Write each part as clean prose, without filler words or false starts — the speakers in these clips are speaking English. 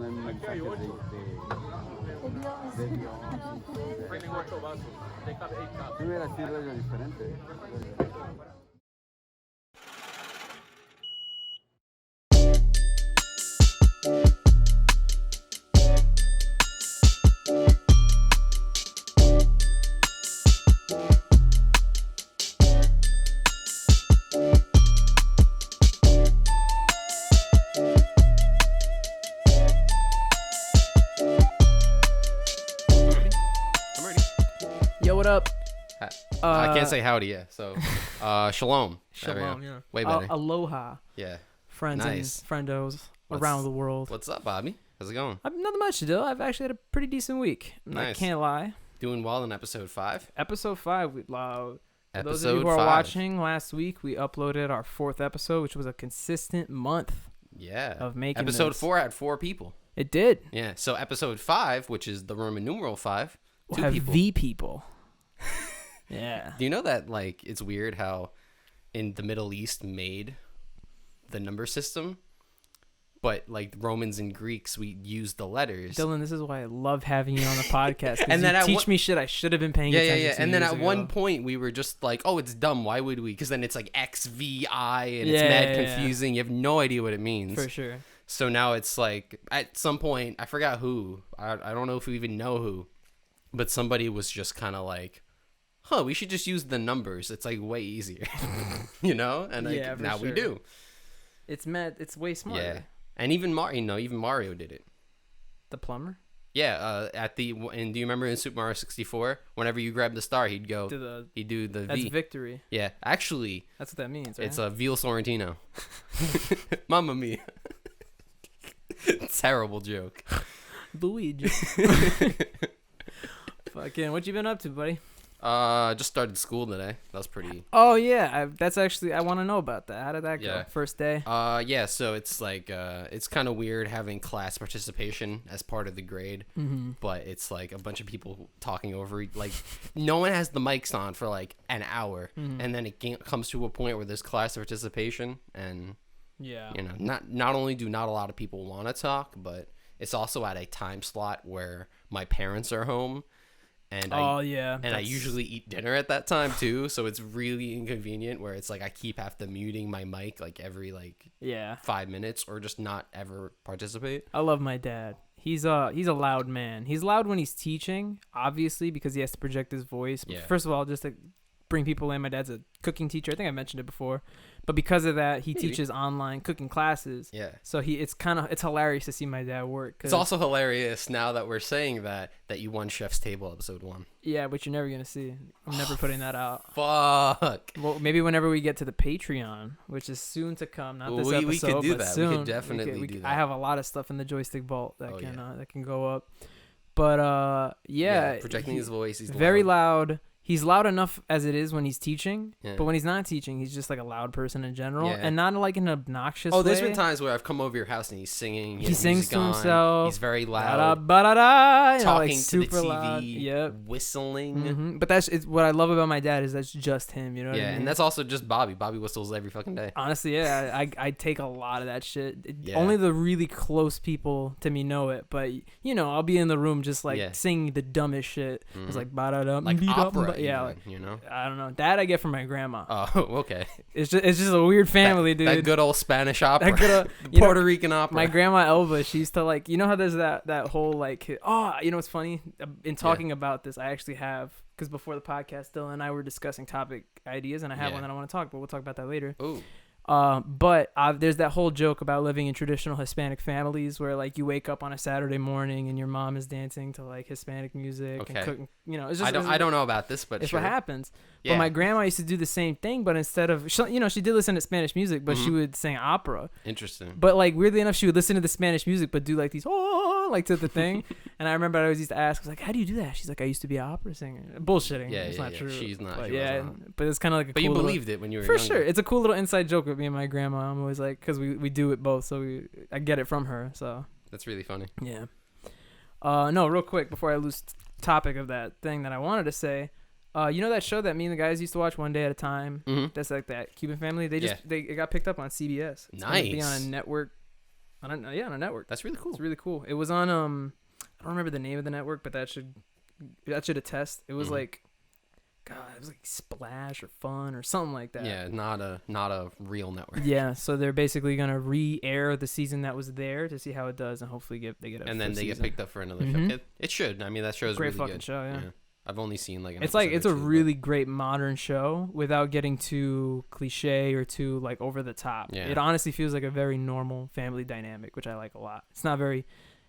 ponen mensajes de Dios. Si hubiera sido algo diferente. What up? I can't say howdy yet, so shalom. Shalom, yeah. Way better. Aloha. Yeah. Friends Nice. and friendos around the world. What's up, Bobby? How's it going? Nothing much to do. I've actually had a pretty decent week. I Nice. can't lie. Doing well in episode 5. Episode 5. For those of Episode you who are 5. watching, last week we uploaded our 4th episode, which was a consistent month Yeah. of making Episode this. 4 had 4 people. It did. Yeah. So episode 5, which is the Roman numeral 5, We'll 2 have people. the people. Yeah. Do you know that like it's weird how in the Middle East made the number system, but like Romans and Greeks we use the letters. Dylan, this is why I love having you on the podcast. And And then then at teach me shit I should have been paying Yeah. attention to. And then years at ago. one point we were just like, oh, it's dumb. Why would we? Because then it's like XVI and it's Yeah, mad yeah. confusing. You have no idea what it means. For sure. So now it's like at some point I forgot who. I don't know if we even know who, but somebody was just kind of like, huh, we should just use the numbers. It's like way easier, you know? And like, Yeah, for now we sure. do. It's mad. It's way smarter. Yeah. And even Mario did it. The plumber? Yeah, and do you remember in Super Mario 64, whenever you grab the star, he'd do the That's V. victory. Yeah, actually, That's what that means, right? it's a veal Sorrentino. Mamma mia. Terrible joke. Luigi. Fucking, what you been up to, buddy? Just started school today. That was pretty. Oh yeah, I want to know about that. How did that go? Yeah. First day. Yeah. So it's like it's kind of weird having class participation as part of the grade, but it's like a bunch of people talking over. Like no one has the mics on for like an hour, and then it comes to a point where there's class participation, and Yeah. you know, not only do not a lot of people want to talk, but it's also at a time slot where my parents are home. And I usually eat dinner at that time too, so it's really inconvenient where it's like I have to muting my mic like every 5 minutes or just not ever participate. I love my dad. He's a loud man. He's loud when he's teaching, obviously, because he has to project his voice. Yeah. First of all, just to bring people in, my dad's a cooking teacher. I think I mentioned it before. But because of that, he teaches online cooking classes. Yeah. So it's hilarious to see my dad work. It's also hilarious now that we're saying that you won Chef's Table episode 1. Yeah, but you're never going to see. I'm never putting that out. Fuck. Well, maybe whenever we get to the Patreon, which is soon to come. Not this episode, we could do but that. soon. We could definitely do that. I have a lot of stuff in the Joystick vault that can go up. But projecting his voice. He's very loud. He's loud enough as it is when he's teaching, Yeah. but when he's not teaching, he's just like a loud person in general, Yeah. and not like an obnoxious way. Oh, there's been times where I've come over your house and he's singing. He sings to himself. He's very Talking loud. like Talking super to the TV. loud. Yep. Whistling. But it's what I love about my dad is that's just him. You know what I mean? And that's also just Bobby. Bobby whistles every fucking day. Honestly, yeah, I take a lot of that shit. Yeah. Only the really close people to me know it, but you know, I'll be in the room just like singing the dumbest shit. It's like ba-da-dum, Like opera, yeah, even, like, you know. I don't know. That I get from my grandma. Oh, okay. It's just a weird family, dude. That good old Spanish opera. That good The Puerto Rican opera. My grandma Elva, she used to like, you know how there's that whole like, you know what's funny? In talking about this, I actually have, because before the podcast, Dylan and I were discussing topic ideas, and I have one that I want to talk, but we'll talk about that later. Ooh. But there's that whole joke about living in traditional Hispanic families where like you wake up on a Saturday morning and your mom is dancing to like Hispanic music and cooking. You know, it's just I don't know about this, but it's sure. what happens. Yeah. But my grandma used to do the same thing, but instead of she did listen to Spanish music, but she would sing opera. Interesting. But like weirdly enough, she would listen to the Spanish music, but do like these like to the thing. And I remember I always used to ask, I was like, "How do you do that?" She's like, "I used to be an opera singer." Bullshitting. Yeah, it's not true. She's not. But she yeah, wasn't. but it's kind of like a. But cool you believed it when you were for younger. sure. It's a cool little inside joke with me and my grandma. I'm always like, because we do it both, so I get it from her. So That's really funny. yeah. No, real quick before I lose topic of that thing that I wanted to say. You know that show that me and the guys used to watch One Day at a Time? Mm-hmm. That's like that Cuban Family. They it got picked up on CBS. It's gonna be on a Nice. network On a network. That's really cool. It's really cool. It was on I don't remember the name of the network, but that should attest. It was like, God, it was like Splash or Fun or something like that. Yeah, not a real network. Yeah, so they're basically gonna re-air the season that was there to see how it does, and hopefully they get and then they season. get picked up for another show. It should. I mean, that show's great really fucking good. show. Yeah. I've only seen like an it's episode a or two, really great modern show without getting too cliche or too like over the top. Yeah. It honestly feels like a very normal family dynamic, which I like a lot. It's not very.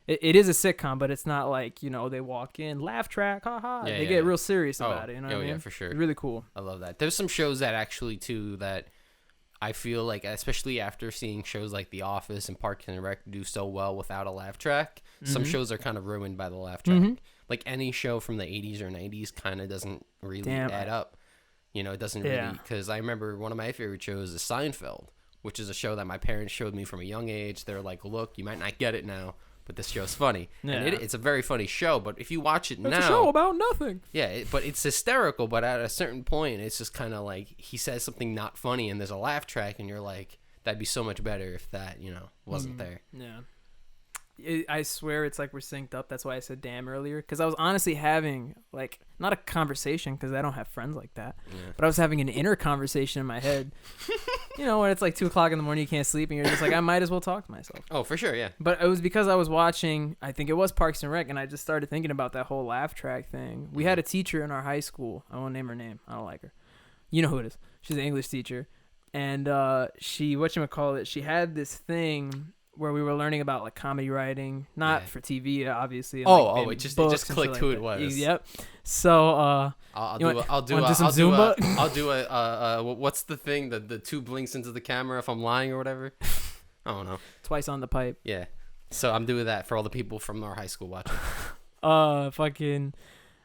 It is a sitcom, but it's not like, they walk in, laugh track, haha. They get real serious about it. You know what I mean? Yeah, for sure. It's really cool. I love that. There's some shows that actually too that I feel like, especially after seeing shows like The Office and Parks and Rec do so well without a laugh track, some shows are kind of ruined by the laugh track. Like any show from the 80s or 90s kind of doesn't really add up. It doesn't really, because I remember one of my favorite shows is Seinfeld, which is a show that my parents showed me from a young age. They're like, look, you might not get it now, but this show's funny. Yeah. And it's a very funny show, but if you watch it now... It's a show about nothing. Yeah, but it's hysterical, but at a certain point, it's just kind of like he says something not funny and there's a laugh track and you're like, that'd be so much better if that, wasn't there. Yeah. I swear it's like we're synced up. That's why I said damn earlier, because I was honestly having like not a conversation, because I don't have friends like that, but I was having an inner conversation in my head. When it's like 2:00 in the morning, you can't sleep, and you're just like, I might as well talk to myself. Oh, for sure, yeah. But it was because I was watching, I think it was Parks and Rec, and I just started thinking about that whole laugh track thing. We had a teacher in our high school. I won't name her name. I don't like her. You know who it is. She's an English teacher, and she had this thing where we were learning about like comedy writing, not for TV, obviously. It just clicked who it was. Yep. So I'll do some Zumba. I'll do a what's the thing, the two blinks into the camera if I'm lying or whatever. I don't know. Twice on the pipe. Yeah. So I'm doing that for all the people from our high school watching. Fucking,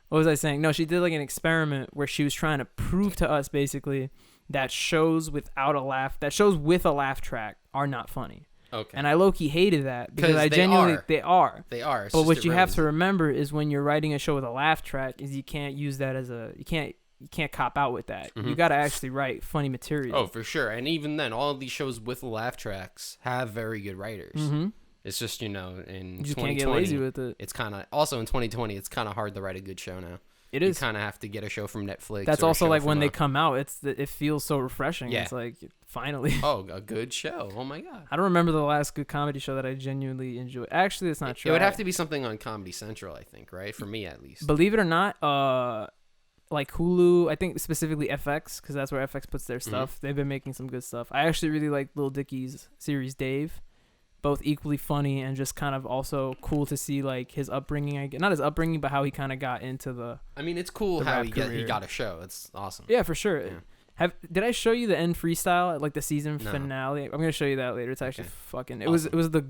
what was I saying? No, she did like an experiment where she was trying to prove to us basically that shows with a laugh track are not funny. Okay. And I low-key hated that because I genuinely they are. But what you have to remember is when you're writing a show with a laugh track is you can't use that as you can't cop out with that. You got to actually write funny material. Oh, for sure. And even then, all of these shows with laugh tracks have very good writers. It's just, in 2020, just can't get lazy with it. It's kind of also in 2020, it's kind of hard to write a good show now. It is. You kind of have to get a show from Netflix. That's also like when they come out, it feels so refreshing. Yeah. It's like finally. Oh, a good show. Oh my God. I don't remember the last good comedy show that I genuinely enjoyed. Actually, it's not true. It would have to be something on Comedy Central, I think, right? For me, at least. Believe it or not, like Hulu, I think specifically FX, because that's where FX puts their stuff. They've been making some good stuff. I actually really like Lil Dicky's series Dave. Both equally funny and just kind of also cool to see like his upbringing. Not his upbringing, but how he kind of got into the. I mean, it's cool how he got a show. It's awesome. Yeah, for sure. Yeah. Did I show you the end freestyle at like the season finale? I'm gonna show you that later. It's actually fucking. It was the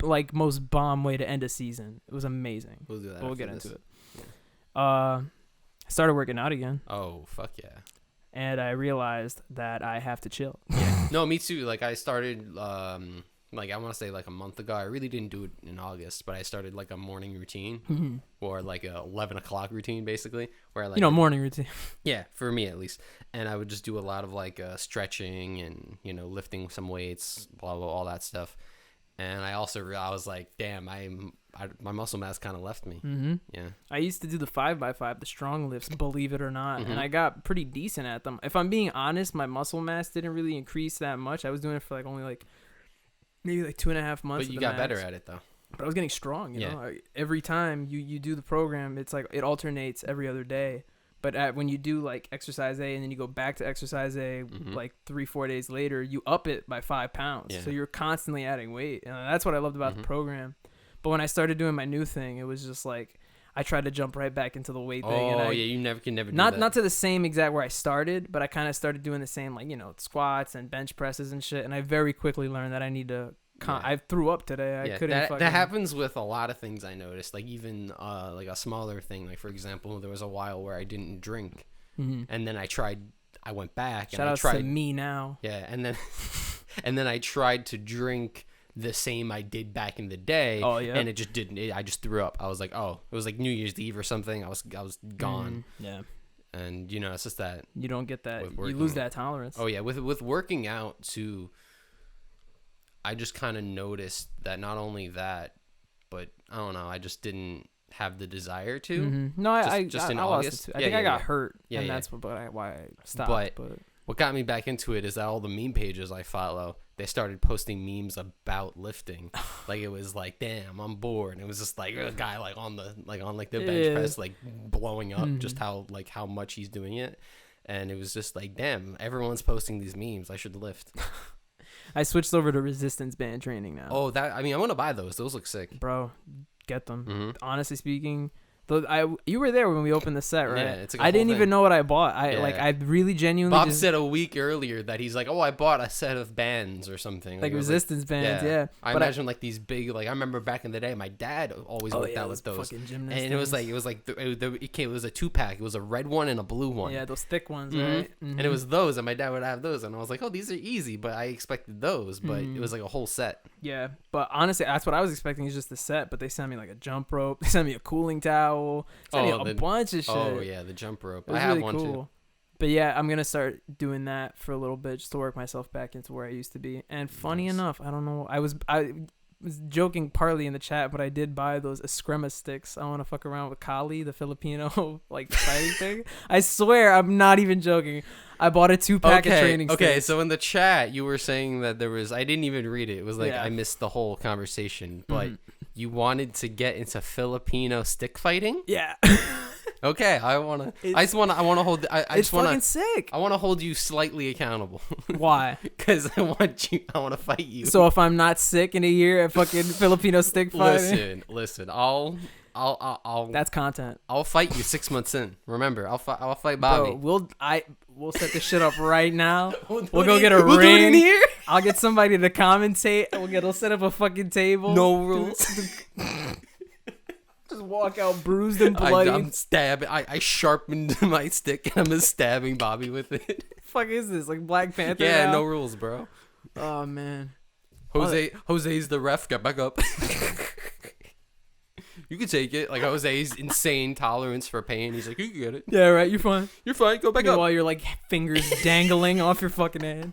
like most bomb way to end a season. It was amazing. We'll do that. We'll get into it. Yeah. I started working out again. Oh fuck yeah! And I realized that I have to chill. Yeah. No, me too. Like I started. Like I want to say like a month ago. I really didn't do it in August, but I started like a morning routine or like a 11 o'clock routine basically, where I, like morning routine. Yeah, for me at least. And I would just do a lot of like stretching and lifting some weights, blah blah, all that stuff. And I also I was like, damn, my muscle mass kind of left me. Yeah. I used to do the 5x5, the strong lifts, believe it or not, and I got pretty decent at them. If I'm being honest, my muscle mass didn't really increase that much. I was doing it for like only like. Maybe like 2.5 months. But you got better at it though. But I was getting strong, you know. Every time you do the program, it's like it alternates every other day. But when you do like exercise A and then you go back to exercise A like 3-4 days later, you up it by 5 pounds. Yeah. So you're constantly adding weight. And that's what I loved about the program. But when I started doing my new thing, it was just like I tried to jump right back into the weight thing. Oh, yeah, you can never do that. Not to the same exact where I started, but I kind of started doing the same, like, squats and bench presses and shit. And I very quickly learned that I need to, I threw up today. I couldn't that happens with a lot of things I noticed. Like even like a smaller thing. Like for example, there was a while where I didn't drink. And then I went back. Shout out to me now. Yeah, and then I tried to drink the same I did back in the day. Oh yeah. And it just didn't. I just threw up. I was like, oh, it was like New Year's Eve or something. I was gone. Yeah. And it's just that you don't get that. You lose that tolerance. Oh yeah, with working out too. I just kind of noticed that not only that, but I don't know, I just didn't have the desire to. Mm-hmm. No, I in lost August. it too. I think I got hurt, Yeah, and yeah. that's why I stopped. But what got me back into it is that all the meme pages I follow, they started posting memes about lifting. Like it was like, damn, I'm bored. And it was just like a guy like on the bench press, like blowing up, just how much he's doing it. And it was just like, damn, everyone's posting these memes. I should lift. I switched over to resistance band training now. Oh, I want to buy those. Those look sick. Bro, get them. Mm-hmm. Honestly speaking, you were there when we opened the set, right? Yeah, it's like I didn't even know what I bought. I really genuinely. Bob said a week earlier that he's like, oh, I bought a set of bands or something. Like resistance bands, yeah. I imagine like these big, like I remember back in the day, my dad always worked out with those. And it was like it was a 2-pack. It was a red one and a blue one. Yeah, those thick ones, mm-hmm. right? Mm-hmm. And it was those, and my dad would have those, and I was like, oh, these are easy, but I expected those, but it was like a whole set. Yeah, but honestly, that's what I was expecting is just the set. But they sent me like a jump rope. They sent me a cooling towel. A bunch of shit. Oh yeah, the jump rope. I have really one too. But yeah, I'm gonna start doing that for a little bit just to work myself back into where I used to be. And funny enough, I don't know. I was joking partly in the chat, but I did buy those Eskrima sticks. I want to fuck around with Kali, the Filipino like fighting thing. I swear, I'm not even joking. I bought a 2-pack of training sticks. Okay, so in the chat, you were saying that there was. I didn't even read it. It was like I missed the whole conversation, but you wanted to get into Filipino stick fighting. Yeah. Okay, I want to hold. It's fucking sick. I want to hold you slightly accountable. Why? Because I want to fight you. So if I'm not sick in a year at fucking Filipino stick fighting, listen. I'll. That's content. I'll fight you 6 months in. Remember, I'll fight Bobby. Bro, we'll set this shit up right now. We'll go get a ring. Do it in here. I'll get somebody to commentate. We'll set up a fucking table. No rules. Just walk out bruised and bloody. I'm stabbing. I sharpened my stick and I'm just stabbing Bobby with it. Fuck is this, like Black Panther? Yeah, now? no rules, bro. Oh man. Jose's the ref. Get back up. You can take it. Like Jose's insane tolerance for pain. He's like, you can get it. Yeah, right. You're fine. You're fine. Go back up. While you're like fingers dangling off your fucking hand.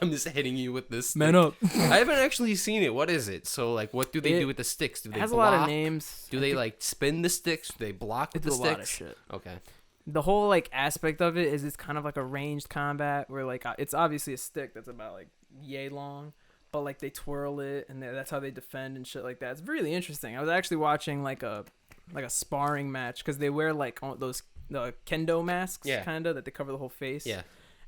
I'm just hitting you with this stick. Man up. I haven't actually seen it. What is it? So, like, what do they do with the sticks? Do they has block? A lot of names. Do they, like, spin the sticks? Do they block with the sticks? A lot of shit. Okay. The whole, like, aspect of it is it's kind of like a ranged combat where, like, it's obviously a stick that's about, like, yay long. But, like, they twirl it, and that's how they defend and shit like that. It's really interesting. I was actually watching, like a sparring match because they wear, like, the kendo masks, kind of, that they cover the whole face. Yeah.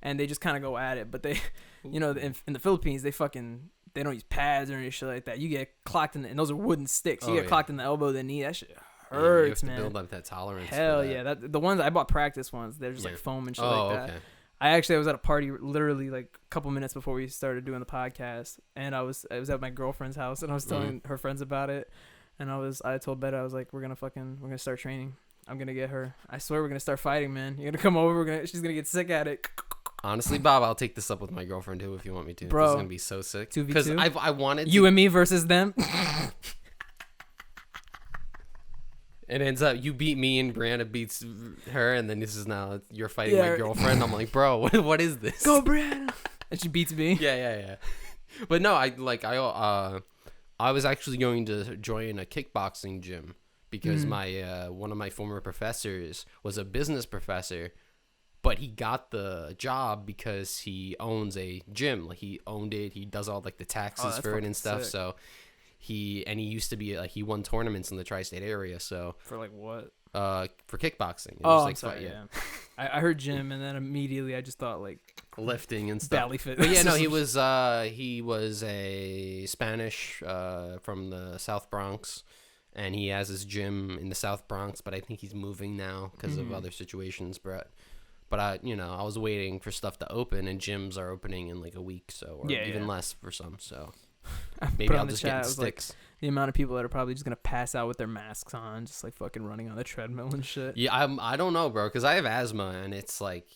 And they just kind of go at it, but they, you know, in the Philippines, they don't use pads or any shit like that. You get clocked and those are wooden sticks. You get clocked in the elbow, the knee. That shit hurts, man. You have to build up that tolerance. Hell yeah, the ones I bought practice ones. They're just like foam and shit like that. Okay. I was at a party literally like a couple minutes before we started doing the podcast, and I was at my girlfriend's house, and I was telling her friends about it, and I told Betta, I was like, we're gonna start training. I'm gonna get her. I swear we're gonna start fighting, man. You're gonna come over. She's gonna get sick at it. Honestly, Bob, I'll take this up with my girlfriend too if you want me to. Bro, this is gonna be so sick. 2v2. Because I wanted you and me versus them. It ends up you beat me and Brianna beats her, and then this is now you're fighting my girlfriend. I'm like, bro, what is this? Go, Brianna. And she beats me. Yeah. But no, I was actually going to join a kickboxing gym because my one of my former professors was a business professor. But he got the job because he owns a gym. Like he owned it. He does all like the taxes for it and stuff. Sick. So he used to be like he won tournaments in the tri-state area. So for like what? For kickboxing. I'm sorry. Yeah. I heard gym and then immediately I just thought like lifting and stuff. Belly fitness. But yeah, no, he was a Spanish from the South Bronx. And he has his gym in the South Bronx, but I think he's moving now because of other situations, But I was waiting for stuff to open, and gyms are opening in like a week, so or even less for some. So maybe I'll just get sticks. Like, the amount of people that are probably just gonna pass out with their masks on, just like fucking running on the treadmill and shit. Yeah, I don't know, bro, because I have asthma, and it's like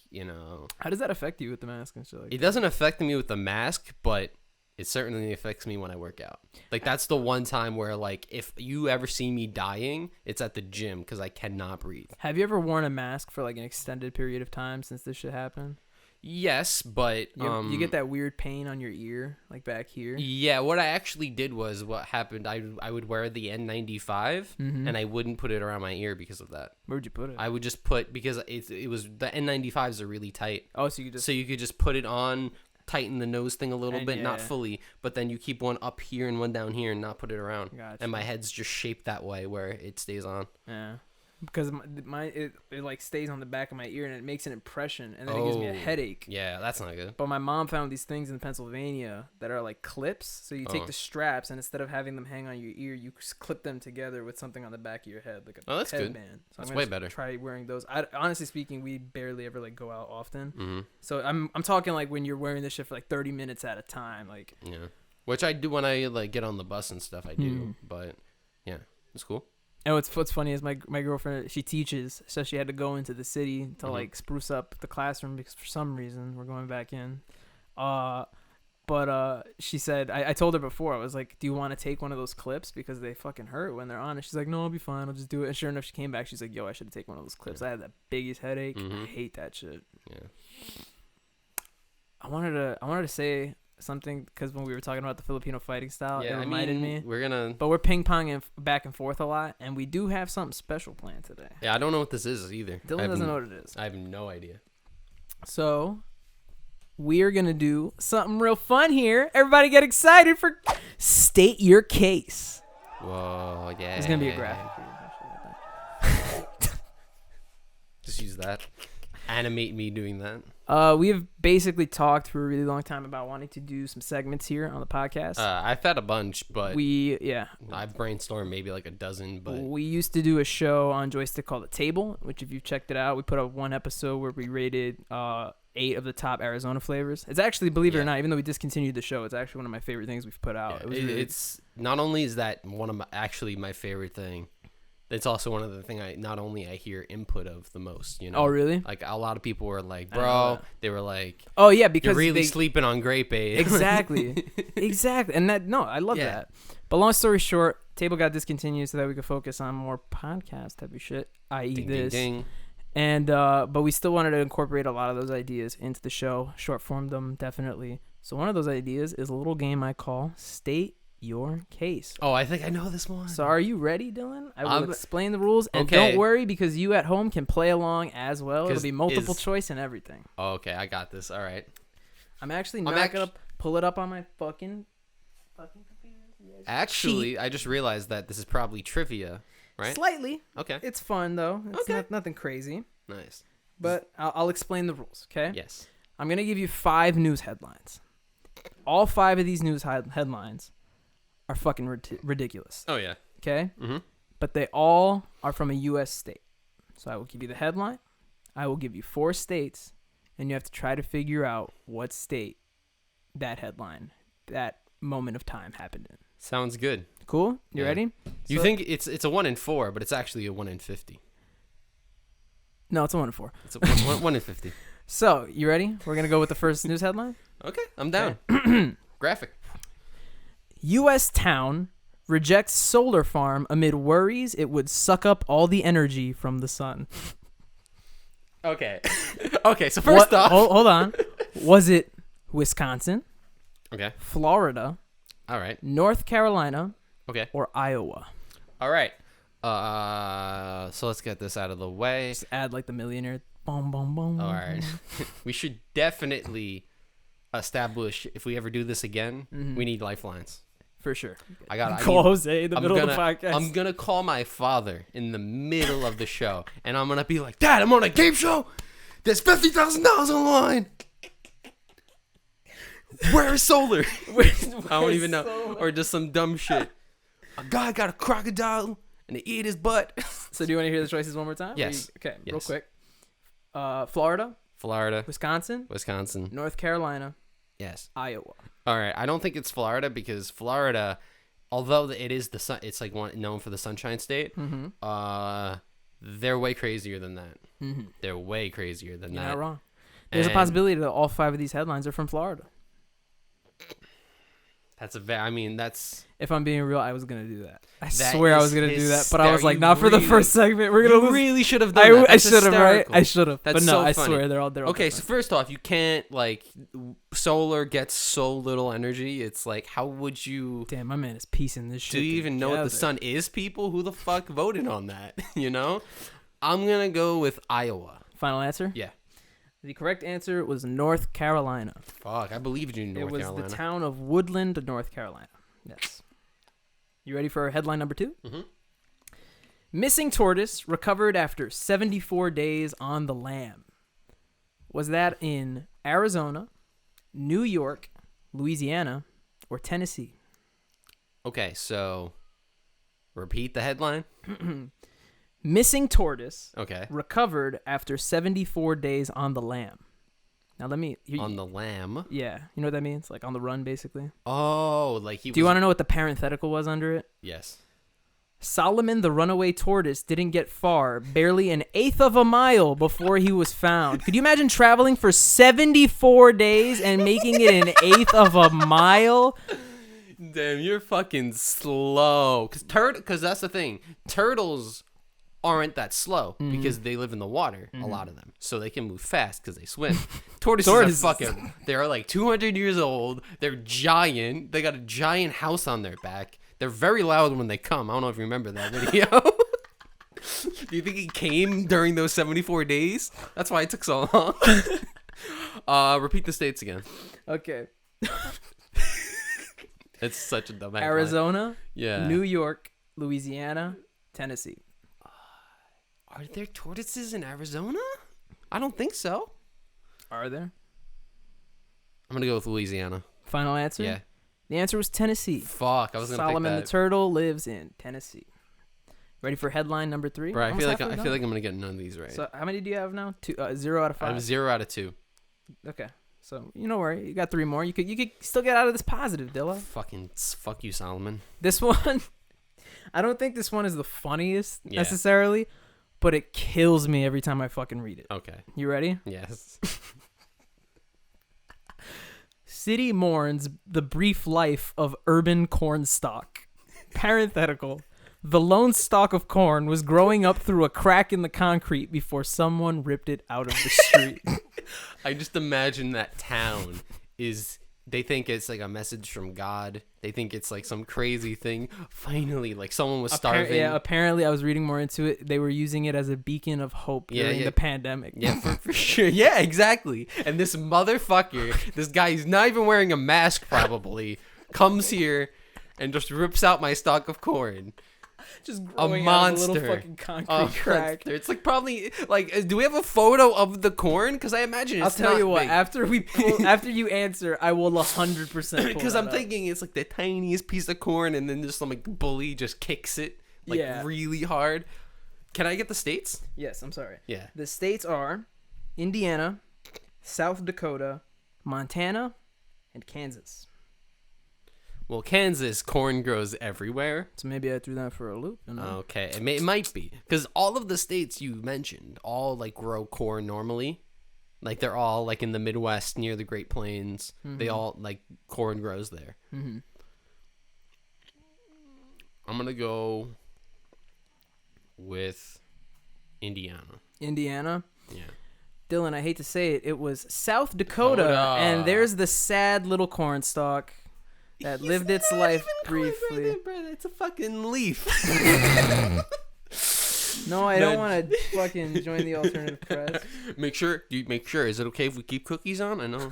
How does that affect you with the mask and shit? Like it doesn't affect me with the mask, but it certainly affects me when I work out. Like that's the one time where like if you ever see me dying, it's at the gym because I cannot breathe. Have you ever worn a mask for like an extended period of time since this shit happened? Yes, but you get that weird pain on your ear, like back here. Yeah, what I actually did was what happened. I would wear the N95 and I wouldn't put it around my ear because of that. Where'd you put it? I would just put because it was the N95s are really tight. Oh, so you could just put it on, tighten the nose thing a little bit, not fully, but then you keep one up here and one down here and not put it around. Gotcha. And my head's just shaped that way where it stays on. Yeah. Because it like stays on the back of my ear and it makes an impression and then it gives me a headache. Yeah, that's not good. But my mom found these things in Pennsylvania that are like clips. So you take the straps and instead of having them hang on your ear, you clip them together with something on the back of your head, like a that's headband. good. So that's I'm way better. Try wearing those. Honestly speaking, we barely ever like go out often. Mm-hmm. So I'm talking like when you're wearing this shit for like 30 minutes at a time, like. Yeah, which I do when I like get on the bus and stuff. I do, but yeah, it's cool. And what's funny is my girlfriend, she teaches, so she had to go into the city to like spruce up the classroom because for some reason we're going back in. But she said, I told her before, I was like, do you want to take one of those clips because they fucking hurt when they're on? And she's like, no, I'll be fine, I'll just do it. And sure enough, she came back, she's like, yo, I should have taken one of those clips. I had the biggest headache. I hate that shit. Yeah. I wanted to say something because when we were talking about the Filipino fighting style, it reminded me. But we're ping-ponging back and forth a lot, and we do have something special planned today. Yeah, I don't know what this is either. Dylan doesn't know what it is. I have no idea. So, we are going to do something real fun here. Everybody get excited for State Your Case. Whoa, yeah. It's going to be a graphic. Just use that. Animate me doing that. We have basically talked for a really long time about wanting to do some segments here on the podcast. I've had a bunch, but I've brainstormed maybe like a dozen. But we used to do a show on Joystick called The Table, which if you've checked it out, we put up one episode where we rated 8 of the top Arizona flavors. It's actually, believe it or not, even though we discontinued the show, it's actually one of my favorite things we've put out. Yeah, it's not only is that one of my favorite thing. It's also one of the things I hear input of the most, you know. Oh, really? Like a lot of people were like, bro, they were like, oh yeah, because you're really sleeping on grape aid. Exactly. And I love that. But long story short, Table got discontinued so that we could focus on more podcast type of shit, i.e. this. Ding, ding. And but we still wanted to incorporate a lot of those ideas into the show, short form them definitely. So one of those ideas is a little game I call State Your Case. Oh, I think I know this one. So are you ready, Dylan? I will explain the rules, and don't worry because you at home can play along as well. It'll be multiple choice and everything. Oh, okay, I got this. All right. I'm actually not gonna pull it up on my fucking computer. Actually, I just realized that this is probably trivia, right? Slightly. Okay. It's fun though. It's nothing crazy. Nice. But I'll explain the rules. Okay. Yes. I'm gonna give you 5 news headlines. All 5 of these news headlines are fucking ridiculous. Oh yeah. Okay. But they all are from a U.S. state. So I will give you the headline. I will give you 4 states, and you have to try to figure out what state that headline, that moment of time happened in. Sounds good. Cool. You ready? You think it's a 1 in 4, but it's actually a 1 in 50. No, it's a 1 in 4. It's a 1 in 50. So you ready? We're gonna go with the first news headline. Okay, I'm down. Okay. Graphic. U.S. town rejects solar farm amid worries it would suck up all the energy from the sun. Okay. Okay, so first off... Hold on. Was it Wisconsin? Okay. Florida? All right. North Carolina? Okay. Or Iowa? All right. So let's get this out of the way. Just add like the millionaire. Boom, boom, boom. All right. We should definitely establish, if we ever do this again, we need lifelines. For sure. Call Jose in the middle of the podcast. I'm going to call my father in the middle of the show, and I'm going to be like, Dad, I'm on a game show. There's $50,000 on the line. Where is solar? I don't even know. Solar? Or just some dumb shit. A guy got a crocodile, and they eat his butt. So do you want to hear the choices one more time? Yes. Okay, real quick. Florida. Wisconsin. North Carolina. Yes. Iowa. All right. I don't think it's Florida because Florida, although it is the sun, it's like known for the Sunshine State. They're way crazier than that. They're way crazier than that. You're not wrong. There's a possibility that all 5 of these headlines are from Florida. That's. If I'm being real, I was gonna do that. I That swear I was gonna do that, but I was like, not for the first segment. We're gonna really should have done that. I should have, right? I should have. But no, so I funny. swear they're all okay. different. So first off, you can't solar gets so little energy. It's like, how would you? Damn, my man is piecing this shit. Do you even know what the sun is? People, who the fuck voted on that? You know, I'm gonna go with Iowa. Final answer? Yeah. The correct answer was North Carolina. Fuck, I believed you in North Carolina. It was the town of Woodland, North Carolina. Yes. You ready for headline number 2? Mm-hmm. Missing tortoise recovered after 74 days on the lam. Was that in Arizona, New York, Louisiana, or Tennessee? Okay, so repeat the headline. Missing tortoise Okay. recovered after 74 days on the lam. Now let me... On the lam? Yeah. You know what that means? Like on the run, basically. Oh, like he Do you want to know what the parenthetical was under it? Yes. Solomon the runaway tortoise didn't get far, barely an eighth of a mile before he was found. Could you imagine traveling for 74 days and making it an eighth of a mile? Damn, you're fucking slow. Because that's the thing. Turtles aren't that slow because they live in the water, a lot of them. So they can move fast because they swim. Tortoises are fucking... They're like 200 years old. They're giant. They got a giant house on their back. They're very loud when they come. I don't know if you remember that video. Do you think he came during those 74 days? That's why it took so long. Repeat the states again. Okay. It's such a dumb headline. Arizona, Yeah. New York, Louisiana, Tennessee. Are there tortoises in Arizona? I don't think so. Are there? I'm going to go with Louisiana. Final answer? Yeah. The answer was Tennessee. Fuck, I was going to pick that. Solomon the turtle lives in Tennessee. Ready for headline number 3? Bro, I feel like I'm going to get none of these right. So how many do you have now? 0 out of 5? I have 0 out of 2. Okay. So, you don't worry. You got 3 more. You could still get out of this positive, Dilla. Fuck you, Solomon. This one, I don't think this one is the funniest necessarily, but it kills me every time I fucking read it. Okay. You ready? Yes. City mourns the brief life of urban cornstalk. Parenthetical. The lone stalk of corn was growing up through a crack in the concrete before someone ripped it out of the street. I just imagine that town is... They think it's like a message from God. They think it's like some crazy thing. Finally, like someone was starving. Apparently I was reading more into it. They were using it as a beacon of hope during the pandemic. Yeah, for sure. Yeah, exactly. And this motherfucker, this guy, he's not even wearing a mask probably, comes here and just rips out my stalk of corn. Just growing out of a little fucking concrete crack. It's like probably like. Do we have a photo of the corn? Because I imagine it's. I'll tell you what. Big. After you answer, I will 100%. Because I'm thinking it's like the tiniest piece of corn, and then just some like bully just kicks it really hard. Can I get the states? Yes, I'm sorry. Yeah. The states are Indiana, South Dakota, Montana, and Kansas. Well, Kansas, corn grows everywhere. So maybe I threw that for a loop. Okay, it might be. Because all of the states you mentioned all, like, grow corn normally. Like, they're all, like, in the Midwest near the Great Plains. Mm-hmm. They all, like, corn grows there. Mm-hmm. I'm going to go with Indiana. Indiana? Yeah. Dylan, I hate to say it. It was South Dakota. And there's the sad little corn stalk that lived its life briefly. It's a fucking leaf. No, I don't want to fucking join the alternative press. Make sure. Is it okay if we keep cookies on? I know.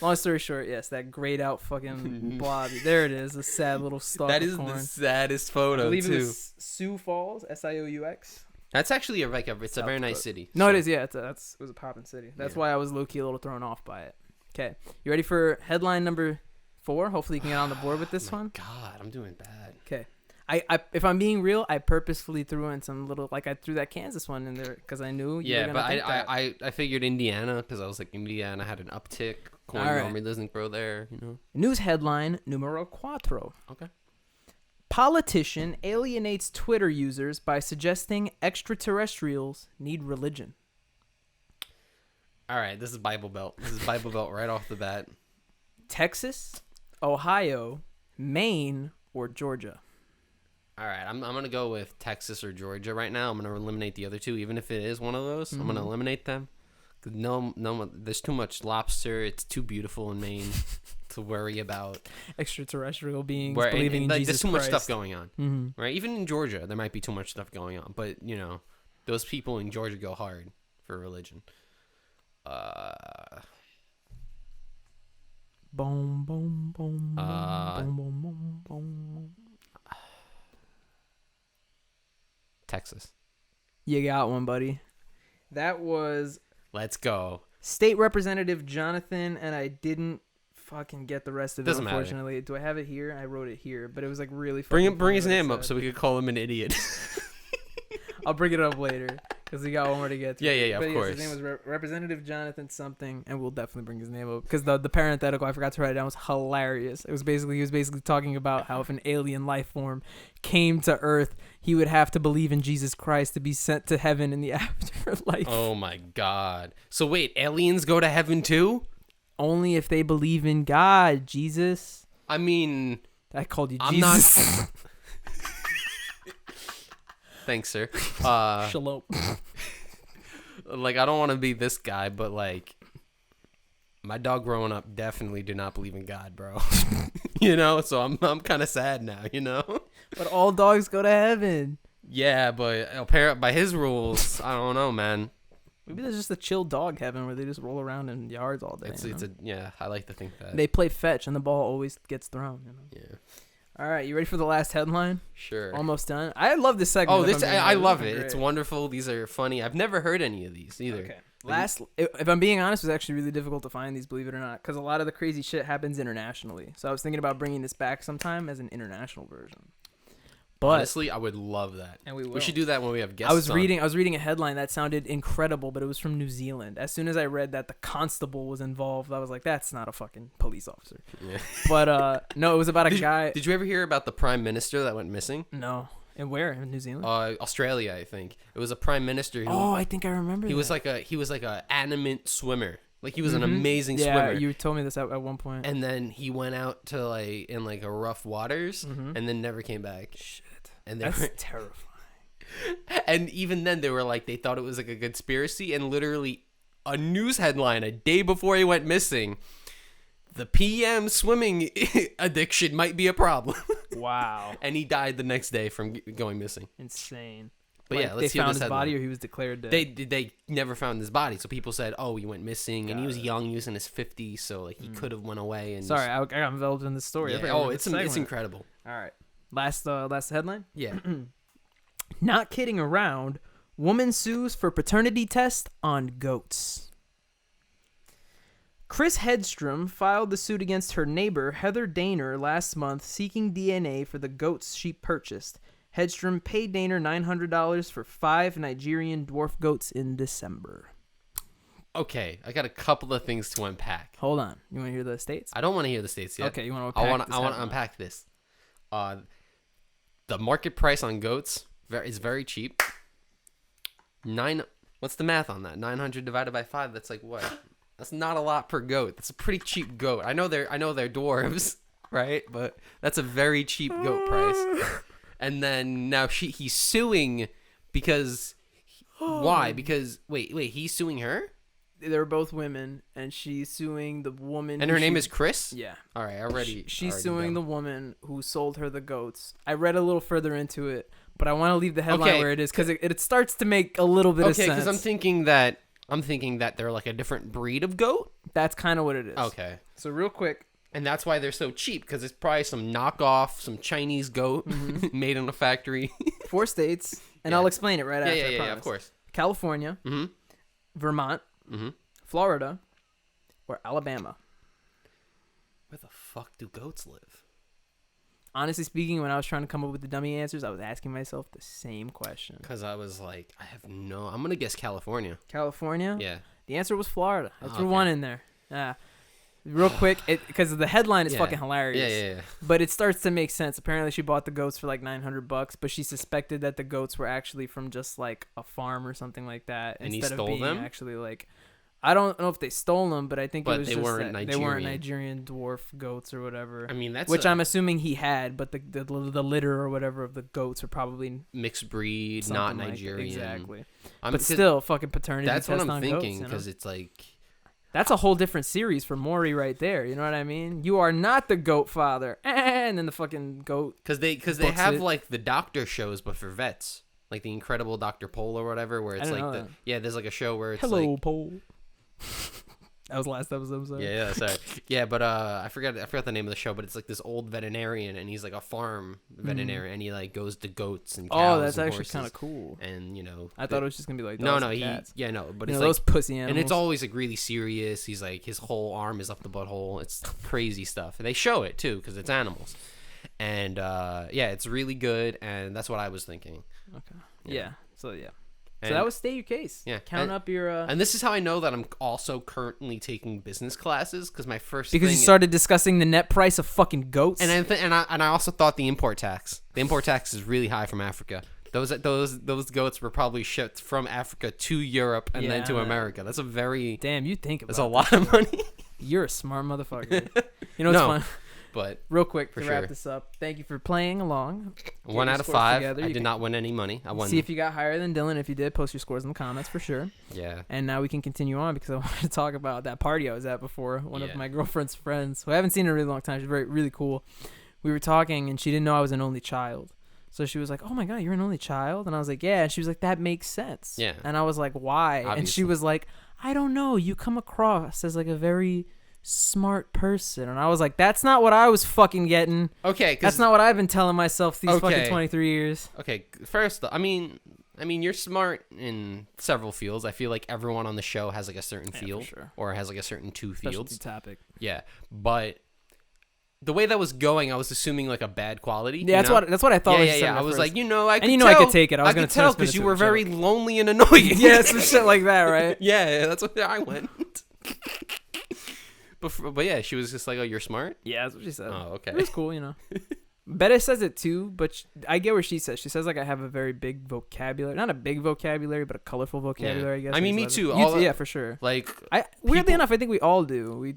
Long story short, yes, that grayed out fucking blob. There it is, a sad little stalk That of is corn. the saddest photo, I believe too. it was Sioux Falls, Sioux. That's actually it's a very nice city. No, it is, yeah. It was a poppin' city. That's why I was low-key a little thrown off by it. Okay, you ready for headline number 4? Hopefully you can get on the board with this one. God, I'm doing bad. Okay. I if I'm being real, I purposefully threw in some little, like I threw that Kansas one in there because I knew you were going to think that. I figured Indiana because I was like, Indiana had an uptick. Corn normally doesn't grow there, you know. News headline numero 4. Okay. Politician alienates Twitter users by suggesting extraterrestrials need religion. All right, this is Bible Belt. This is Bible Belt right off the bat. Texas, Ohio, Maine, or Georgia? All right, I'm gonna go with Texas or Georgia right now. I'm gonna eliminate the other two, even if it is one of those. I'm gonna eliminate them. No, there's too much lobster. It's too beautiful in Maine to worry about Extraterrestrial beings believing in Jesus There's too much Christ. stuff going on, right? Even in Georgia, there might be too much stuff going on. But those people in Georgia go hard for religion. Boom, boom, boom, boom, boom, boom, boom. Texas. You got one, buddy. That was Let's go. State Representative Jonathan, and I didn't fucking get the rest of it, Doesn't unfortunately. matter. Do I have it here? I wrote it here, but it was like really Bring his name up so we could call him an idiot. I'll bring it up later because we got one more to get to. Yeah, but of course. His name was Representative Jonathan something, and we'll definitely bring his name up because the parenthetical I forgot to write it down was hilarious. He was basically talking about how if an alien life form came to Earth, he would have to believe in Jesus Christ to be sent to heaven in the afterlife. Oh my God! So wait, aliens go to heaven too? Only if they believe in God, Jesus. I mean, I called you I'm Jesus. not. Thanks, sir. Shalom. Like, I don't want to be this guy, but like, my dog growing up definitely did not believe in God, bro. So I'm kind of sad now, But all dogs go to heaven. Yeah, but apparently by his rules, I don't know, man. Maybe there's just a chill dog heaven where they just roll around in yards all day. I like to think that. They play fetch and the ball always gets thrown. Yeah. All right, you ready for the last headline? Sure. Almost done. I love this segment. I love it. It's wonderful. These are funny. I've never heard any of these either. Okay. If I'm being honest, it was actually really difficult to find these, believe it or not, because a lot of the crazy shit happens internationally. So I was thinking about bringing this back sometime as an international version. But honestly, I would love that. And we We should do that when we have guests. I was reading a headline that sounded incredible, but it was from New Zealand. As soon as I read that the constable was involved, I was like, that's not a fucking police officer. Yeah. But no, it was about a guy. Did you ever hear about the prime minister that went missing? No. And where? In New Zealand? Australia, I think. It was a prime minister who I think I remember. He was like a animate swimmer. Like, he was an amazing swimmer. Yeah, you told me this at one point. And then he went out to in a rough waters and then never came back. Shit. And that's terrifying. And even then, they were like, they thought it was like a conspiracy, and literally a news headline a day before he went missing, the PM swimming addiction might be a problem. Wow. And he died the next day from going missing. Insane. But yeah, let's they hear found this his headline. body, or he was declared dead. They never found his body, so people said, "Oh, he went missing," and he was young. He was in his 50s, so like he could have went away. And sorry, I got involved in this story. Yeah. It's incredible. All right, last headline. Yeah. Not kidding around. Woman sues for paternity test on goats. Chris Hedstrom filed the suit against her neighbor, Heather Daner, last month seeking DNA for the goats she purchased. Hedstrom paid Daner $900 for 5 Nigerian dwarf goats in December. Okay, I got a couple of things to unpack. Hold on. You want to hear the states? I don't want to hear the states yet. Okay, you want to unpack I want to unpack this. The market price on goats is very cheap. What's the math on that? 900 divided by 5, that's like what? That's not a lot per goat. That's a pretty cheap goat. I know they're dwarves, right? But that's a very cheap goat price. And then now he's suing because why? Because wait, he's suing her? They're both women, and she's suing the woman. And her name is Chris? Yeah. All right, she's suing the woman who sold her the goats. I read a little further into it, but I want to leave the headline where it is because it starts to make a little bit of sense. Okay, because I'm thinking that they're like a different breed of goat. That's kind of what it is. Okay. So real quick. And that's why they're so cheap, because it's probably some knockoff, some Chinese goat made in a factory. 4 states, and I'll explain it right after. Yeah, of course. California, Vermont, Florida, or Alabama. Where the fuck do goats live? Honestly speaking, when I was trying to come up with the dummy answers, I was asking myself the same question. Because I was like, I'm going to guess California. California? Yeah. The answer was Florida. I threw one in there. Real quick, because the headline is fucking hilarious. Yeah. But it starts to make sense. Apparently, she bought the goats for like $900, but she suspected that the goats were actually from just like a farm or something like that. And instead he stole of being them? Actually, like, I don't know if they stole them, but I think it was they just weren't that Nigerian. they weren't Nigerian dwarf goats or whatever. I mean, I'm assuming he had, but the litter or whatever of the goats are probably mixed breed, not Nigerian. Exactly. But still, fucking paternity that's test what I'm on thinking, goats, because it's like... That's a whole different series for Maury right there. You know what I mean? You are not the goat father. And then the fucking goat. Because they have like the doctor shows, but for vets. Like the Incredible Dr. Pole or whatever, where it's like there's like a show where it's Hello, Pole. That was last episode. I'm sorry. Yeah, sorry. Yeah, but I forgot the name of the show, but it's like this old veterinarian, and he's like a farm veterinarian, and he like goes to goats and cows. Oh, that's and actually kind of cool. And I thought it was just gonna be like cats. But it's like those pussy animals. And it's always like really serious. He's like his whole arm is up the butthole. It's crazy stuff. And they show it too because it's animals. And it's really good, and that's what I was thinking. Okay. Yeah. So that was State Your Case. Yeah. Count up your... And this is how I know that I'm also currently taking business classes, because my first Because you started discussing the net price of fucking goats? And I also thought the import tax. The import tax is really high from Africa. Those goats were probably shipped from Africa to Europe and then to America. That's a very... Damn, you think about That's a lot of money. You're a smart motherfucker. You know what's fun? But real quick to wrap this up, thank you for playing along. 1 out of 5. I did not win any money. I won. See if you got higher than Dylan. If you did, post your scores in the comments for sure. Yeah. And now we can continue on, because I wanted to talk about that party I was at before. One of my girlfriend's friends, who I haven't seen in a really long time. She's really cool. We were talking, and she didn't know I was an only child. So she was like, "Oh my God, you're an only child?" And I was like, "Yeah." And she was like, "That makes sense." Yeah. And I was like, "Why?" Obviously. And she was like, "I don't know. You come across as like a very smart person." And I was like, that's not what I was fucking getting. Okay. That's not what I've been telling myself these fucking 23 years. Okay. First, I mean, you're smart in several fields. I feel like everyone on the show has like a certain field, sure. or has like a certain two fields. Specialty topic. Yeah. But the way that was going, I was assuming like a bad quality. Yeah, that's what I thought. Yeah. I was like, I could I could take it. I could tell because you were very lonely and annoying. Yeah, some shit like that, right? Yeah, that's what I went. But yeah, she was just like, "Oh, you're smart." Yeah, that's what she said. Oh, okay. It was cool, Betta says it too, but I get where she says. She says like I have a very big vocabulary, not a big vocabulary, but a colorful vocabulary. Yeah. I guess. I mean, me too. Yeah, for sure. Like, weirdly enough, I think we all do.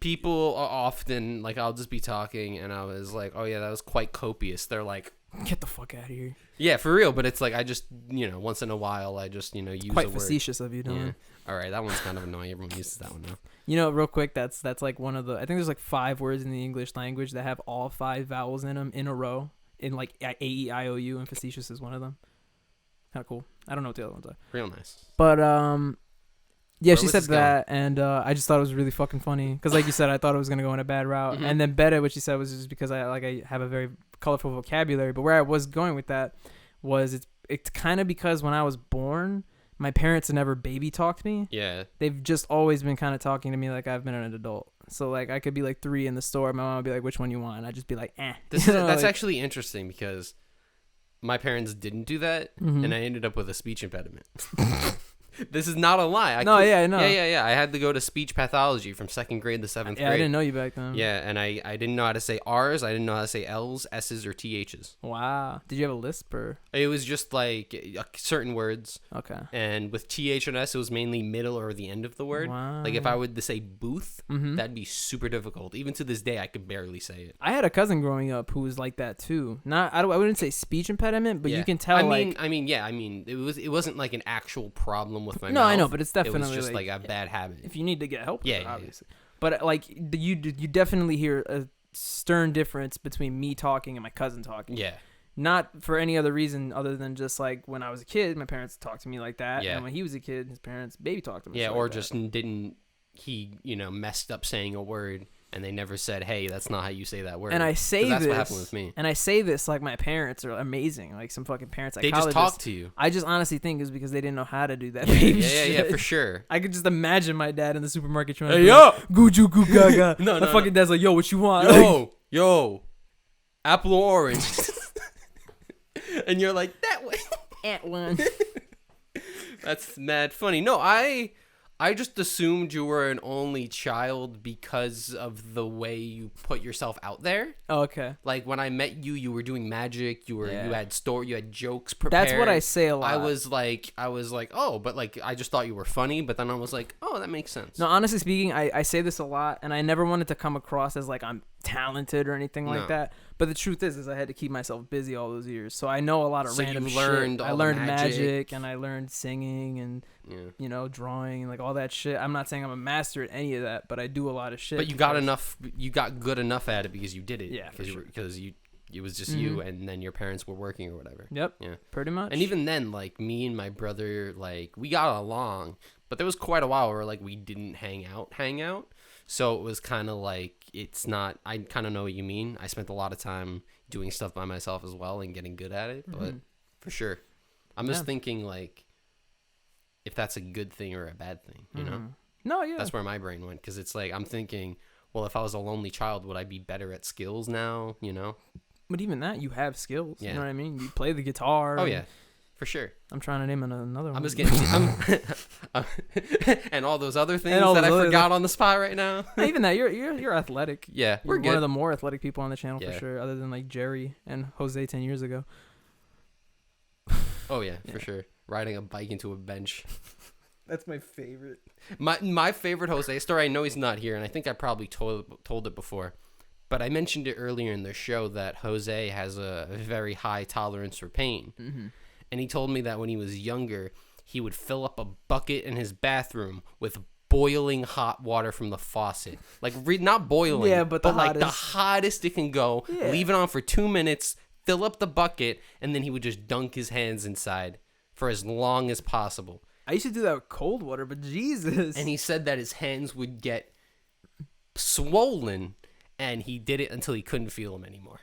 People often like, I'll just be talking, and I was like, "Oh yeah, that was quite copious." They're like, "Get the fuck out of here." Yeah, for real. But it's like I just once in a while I just use quite a word. Facetious of you, Dylan. Yeah. All right, that one's kind of annoying. Everyone uses that one now. Real quick, that's like one of the. I think there's like 5 words in the English language that have all 5 vowels in them in a row. In like A-E-I-O-U, and facetious is one of them. Kind of cool. I don't know what the other ones are. Real nice. But yeah, she said that, and I just thought it was really fucking funny because, like you said, I thought it was gonna go in a bad route. Mm-hmm. And then Betta, what she said was just because I have a very colorful vocabulary. But where I was going with that was it's kind of because when I was born, my parents had never baby talked me. Yeah. They've just always been kind of talking to me like I've been an adult. So like I could be like 3 in the store, my mom would be like, "Which one you want?" And I'd just be like, "Eh." That's actually interesting because my parents didn't do that, and I ended up with a speech impediment. This is not a lie. I know. Yeah. I had to go to speech pathology from 2nd grade to 7th grade. I didn't know you back then. Yeah, and I didn't know how to say R's. I didn't know how to say L's, S's, or TH's. Wow. Did you have a lisp or? It was just like certain words. Okay. And with TH and S, it was mainly middle or the end of the word. Wow. Like if I would to say booth, that'd be super difficult. Even to this day, I could barely say it. I had a cousin growing up who was like that too. I wouldn't say speech impediment, but you can tell. It wasn't like an actual problem with my mouth. No, I know, but it's definitely it was just like a bad habit. If you need to get help, obviously. Yeah. But like you definitely hear a stern difference between me talking and my cousin talking. Yeah. Not for any other reason other than just like when I was a kid, my parents talked to me like that, and when he was a kid, his parents baby talked to him. Yeah, or just didn't messed up saying a word. And they never said, "Hey, that's not how you say that word." And I say this. That's what happened with me. And I say this like my parents are amazing. Like some fucking parents. They just talk to you. I just honestly think it's because they didn't know how to do that. Yeah, for sure. I could just imagine my dad in the supermarket trying to be yo, like, "Goo goo gaga." No, my fucking dad's like, "Yo, what you want?" Yo, apple or orange. And you're like, that way. At one. That's mad funny. No, I I just assumed you were an only child because of the way you put yourself out there. Oh, okay. Like when I met you, you were doing magic. You had jokes prepared. That's what I say a lot. I was like, oh, but like I just thought you were funny. But then I was like, oh, that makes sense. No, honestly speaking, I say this a lot, and I never wanted to come across as like I'm talented or anything like that. But the truth is I had to keep myself busy all those years. So I know a lot of random shit. I learned magic and I learned singing and you know, drawing and like all that shit. I'm not saying I'm a master at any of that, but I do a lot of shit. But you got good enough at it because you did it. Yeah, because it was just you, and then your parents were working or whatever. Yep. Yeah. Pretty much. And even then, like me and my brother, like we got along, but there was quite a while where like we didn't hang out. So it was kind of like, it's not, I kind of know what you mean. I spent a lot of time doing stuff by myself as well and getting good at it, but for sure. I'm just thinking like, if that's a good thing or a bad thing, you know? No, yeah. That's where my brain went, because it's like, I'm thinking, well, if I was a lonely child, would I be better at skills now, you know? But even that, you have skills, you know what I mean? You play the guitar. Oh, yeah. For sure. I'm trying to name another one. I'm just getting... and all those other things that I forgot on the spot right now. Even that, you're athletic. Yeah, we're one of the more athletic people on the channel for sure, other than like Jerry and Jose 10 years ago. Oh, yeah, for sure. Riding a bike into a bench. That's my favorite. My favorite Jose story, I know he's not here, and I think I probably told it before, but I mentioned it earlier in the show that Jose has a very high tolerance for pain. Mm-hmm. And he told me that when he was younger, he would fill up a bucket in his bathroom with boiling hot water from the faucet. Like, not boiling, but like the hottest it can go. Yeah. Leave it on for 2 minutes, fill up the bucket, and then he would just dunk his hands inside for as long as possible. I used to do that with cold water, but Jesus. And he said that his hands would get swollen, and he did it until he couldn't feel them anymore.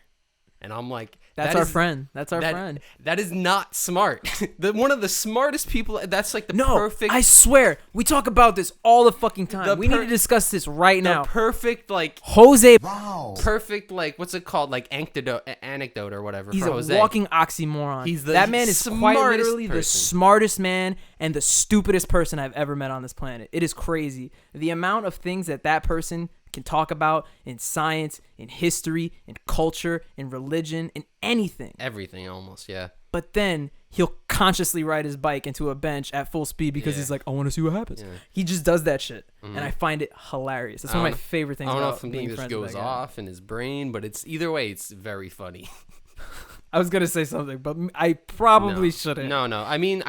And I'm like, That's our friend. That is not smart. One of the smartest people. That's like the perfect. I swear, we talk about this all the fucking time. We need to discuss this right now. Perfect, like Jose. Wow. Perfect, like what's it called? Like anecdote or whatever. He's for a Jose. walking oxymoron. That man is quite literally the smartest man and the stupidest person I've ever met on this planet. It is crazy the amount of things that person can talk about in science, in history, in culture, in religion, in anything. Everything almost, yeah. But then he'll consciously ride his bike into a bench at full speed because he's like, I want to see what happens. Yeah. He just does that shit. Mm-hmm. And I find it hilarious. That's one of my favorite things about being friends with that guy. I don't know if something just goes off in his brain, but it's either way, it's very funny. I was gonna say something, but I probably shouldn't. No. I mean,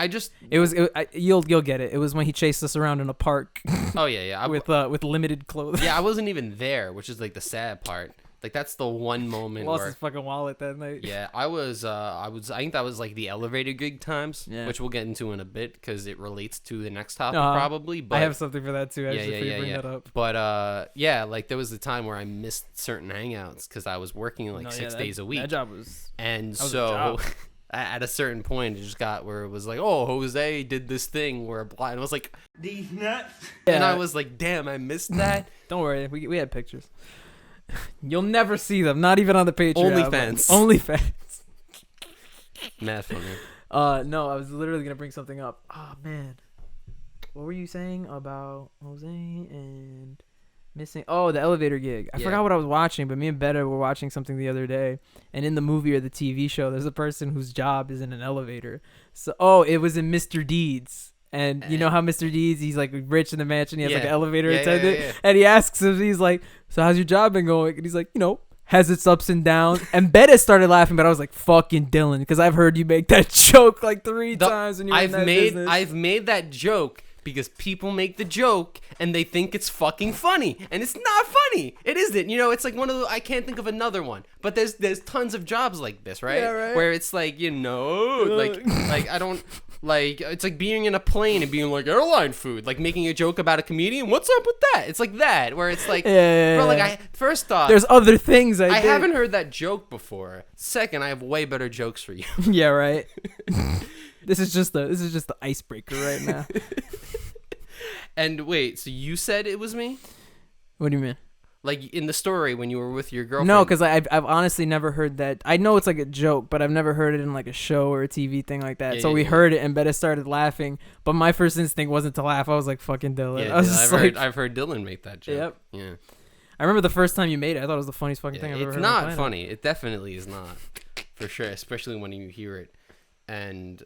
you'll get it. It was when he chased us around in a park. Oh yeah. with limited clothing. Yeah, I wasn't even there, which is like the sad part. Like that's the one moment. Lost his fucking wallet that night. Yeah, I think that was like the elevator gig times, which we'll get into in a bit because it relates to the next topic probably. But I have something for that too. Actually, bring that up. But like there was a time where I missed certain hangouts because I was working like 6 days a week. That job was. And so at a certain point, it just got where it was like, oh, Jose did this thing where blind. I was like, these nuts. Yeah. And I was like, damn, I missed that. Don't worry, we had pictures. You'll never see them, not even on the Patreon. OnlyFans. Mad funny. No, I was literally gonna bring something up. Oh man, what were you saying about Jose and missing? Oh, the elevator gig. I forgot what I was watching, but me and Betta were watching something the other day, and in the movie or the TV show, there's a person whose job is in an elevator. So, it was in Mr. Deeds. And you know how Mr. Deeds, he's like rich in the mansion. He has like an elevator attendant. Yeah. And he asks him, he's like, so how's your job been going? And he's like, has its ups and downs. And Bettis started laughing, but I was like, fucking Dylan. Because I've heard you make that joke like 3 times when you're in that business. I've made that joke because people make the joke and they think it's fucking funny. And it's not funny. It isn't. It's like one of the, I can't think of another one. But there's tons of jobs like this, right? Yeah, right. Where it's like, like I don't... Like, it's like being in a plane and being like, airline food. Like, making a joke about a comedian. What's up with that? It's like that, where it's like, bro, like, first off... There's other things I did. haven't heard that joke before. Second, I have way better jokes for you. Yeah, right? This is just the icebreaker right now. And wait, so you said it was me? What do you mean? Like in the story when you were with your girlfriend. No, because I've honestly never heard that. I know it's like a joke, but I've never heard it in like a show or a TV thing like that. So we heard it and Betta started laughing, but my first instinct wasn't to laugh. I was like, fucking Dylan. Yeah, I was just I've heard Dylan make that joke. Yep. Yeah. I remember the first time you made it. I thought it was the funniest fucking thing I've ever heard. It's not funny. It definitely is not, for sure, especially when you hear it. And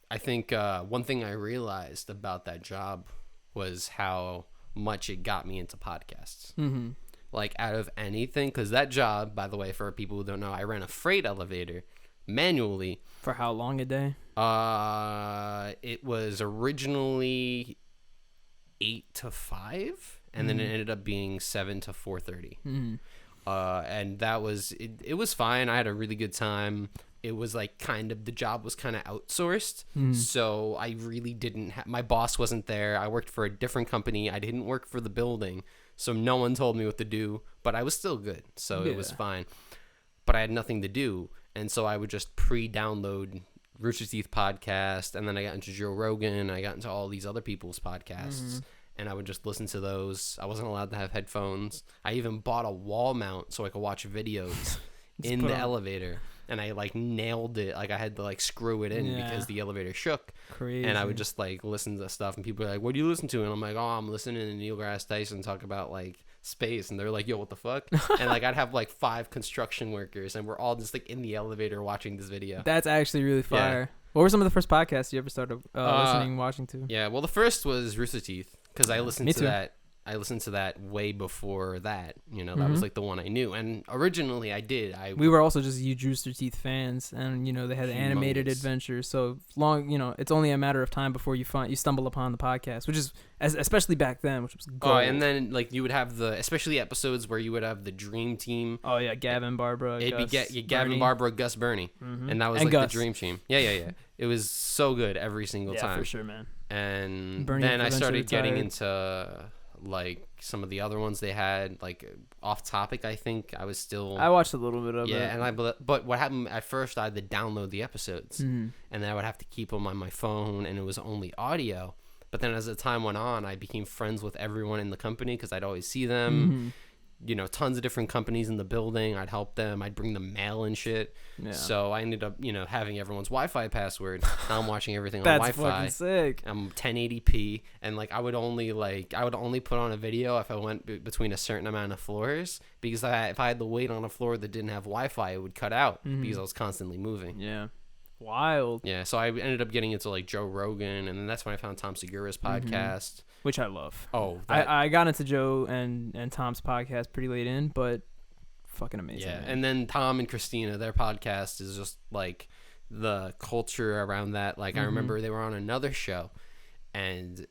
I think one thing I realized about that job was how much it got me into podcasts. Mm-hmm. Like out of anything, because that job, by the way, for people who don't know, I ran a freight elevator manually. For how long a day? It was originally 8 to 5, and then it ended up being 7 to 4:30. And that was it was fine. I had a really good time. It was like the job was kind of outsourced. So I really didn't my boss wasn't there. I worked for a different company. I didn't work for the building. So no one told me what to do, but I was still good. So it was fine. But I had nothing to do. And so I would just pre-download Rooster Teeth podcast. And then I got into Joe Rogan. I got into all these other people's podcasts. And I would just listen to those. I wasn't allowed to have headphones. I even bought a wall mount so I could watch videos in the elevator. And I like nailed it. Like I had to like screw it in because the elevator shook. Crazy. And I would just like listen to stuff, and people are like, "What do you listen to?" And I'm like, "Oh, I'm listening to Neil deGrasse Tyson talk about like space." And they're like, "Yo, what the fuck?" And like I'd have like 5 construction workers, and we're all just like in the elevator watching this video. That's actually really fire. Yeah. What were some of the first podcasts you ever started listening, watching to? Yeah, well, the first was Rooster Teeth because I listened to that. I listened to that way before that. You know, that was like the one I knew. And originally I did. We were also just huge Rooster Teeth fans, and you know they had animated adventures. So long, you know, it's only a matter of time before you stumble upon the podcast, which is especially back then, which was gold. Oh, and then like you would have especially episodes where you would have the dream team. Oh yeah, Gavin, Barbara, Gavin, Barbara, Gus, Bernie, and that was like Gus. The dream team. Yeah. It was so good every single time. Yeah, for sure, man. And Bernie then I started getting into like some of the other ones they had, like Off Topic. I think I watched a little bit of it. Yeah, and but what happened at first, I had to download the episodes, and then I would have to keep them on my phone, and it was only audio. But then as the time went on, I became friends with everyone in the company because I'd always see them. You know, tons of different companies in the building. I'd help them. I'd bring them mail and shit. Yeah. So I ended up, you know, having everyone's Wi-Fi password. Now I'm watching everything on Wi-Fi. That's fucking sick. I'm 1080p, and like I would only put on a video if I went between a certain amount of floors, because if I had to wait on a floor that didn't have Wi-Fi, it would cut out because I was constantly moving. Yeah. Wild. Yeah, so I ended up getting into like Joe Rogan, and then that's when I found Tom Segura's podcast, which I love. Oh, I got into Joe and Tom's podcast pretty late in, but fucking amazing. Yeah, man. and then Tom and Christina, their podcast is just like the culture around that. Like I remember they were on another show, and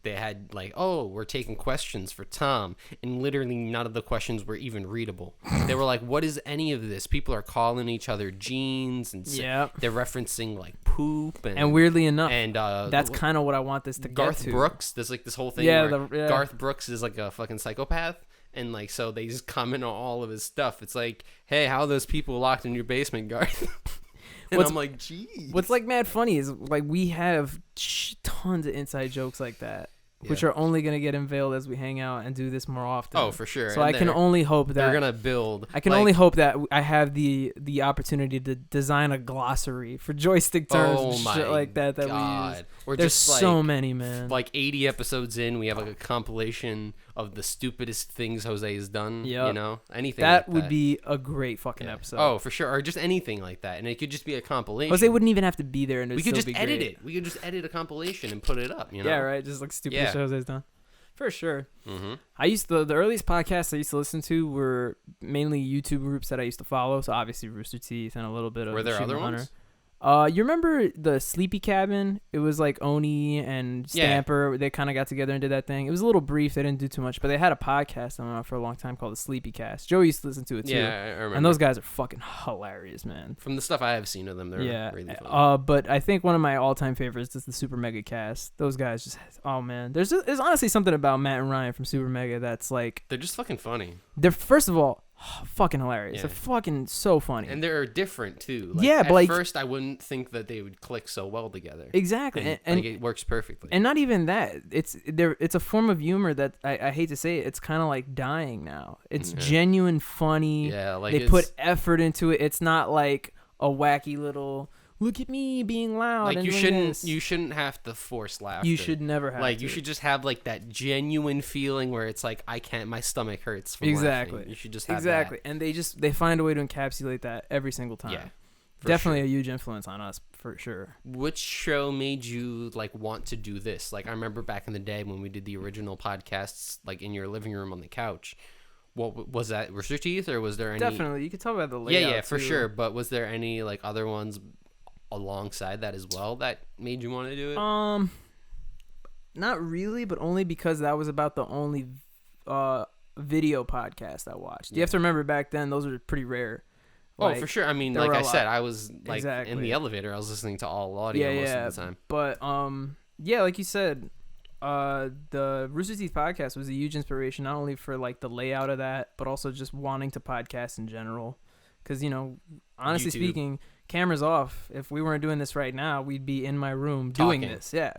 they had like, "Oh, we're taking questions for Tom," and literally none of the questions were even readable. They were like, "What is any of this?" People are calling each other jeans, and they're referencing like poop, and weirdly enough, and that's kind of what I want this to Garth get to. Brooks. There's like this whole thing where Garth Brooks is like a fucking psychopath, and like so they just comment on all of his stuff. It's like, "Hey, how are those people locked in your basement, Garth?" And I'm like, geez. What's like mad funny is like we have tons of inside jokes like that, which are only going to get unveiled as we hang out and do this more often. Oh, for sure. So and I can only hope that they're going to build. I can only hope that I have the opportunity to design a glossary for joystick terms and shit like that we use. There's just so many, man. Like 80 episodes in, we have like a compilation of the stupidest things Jose has done. Yep. You know, anything that like would be a great fucking episode. Oh, for sure. Or just anything like that. And it could just be a compilation. Jose wouldn't even have to be there, and we could just edit it. We could just edit a compilation and put it up. You know? Yeah, right. Just like stupid shit Jose's done. For sure. I used the earliest podcasts I used to listen to were mainly YouTube groups that I used to follow. So obviously Rooster Teeth and a little bit of Were there other ones? You remember the Sleepy Cabin? It was like Oni and Stamper. They kind of got together and did that thing. It was a little brief. They didn't do too much, but they had a podcast for a long time called the Sleepy Cast. Joe used to listen to it too. Yeah, I remember. And those guys are fucking hilarious, man. From the stuff I have seen of them, they're really funny. But I think one of my all-time favorites is the Super Mega Cast. Those guys just, oh man, there's honestly something about Matt and Ryan from Super Mega that's like, they're just fucking funny. They're first of all fucking hilarious. Yeah. They're fucking so funny. And they're different too. Yeah, but at first I wouldn't think that they would click so well together. Exactly. And it works perfectly. And not even that. It's a form of humor that I hate to say it, it's kind of like dying now. It's genuine funny. Yeah, like they put effort into it. It's not like a wacky little look at me being loud. Like and you doing shouldn't this. you shouldn't have to force laughter. You should never have like to. you should just have like that genuine feeling where it's like my stomach hurts from laughing. You should just have that. And they find a way to encapsulate that every single time. Yeah. Definitely a huge influence on us for sure. Which show made you like want to do this? Like I remember back in the day when we did the original podcasts like in your living room on the couch. What was that? Rooster Teeth, or was there any? Definitely, you could talk about the layout. Yeah, for too. sure. But was there any like other ones alongside that as well that made you want to do it? Not really, but only because that was about the only video podcast I watched. You have to remember back then those were pretty rare. Like, for sure. I mean, like I said, I was like in the elevator. I was listening to all audio most of the time. But yeah, like you said, the Rooster Teeth podcast was a huge inspiration, not only for like the layout of that, but also just wanting to podcast in general. Because honestly speaking, cameras off. If we weren't doing this right now, we'd be in my room doing this. Yeah,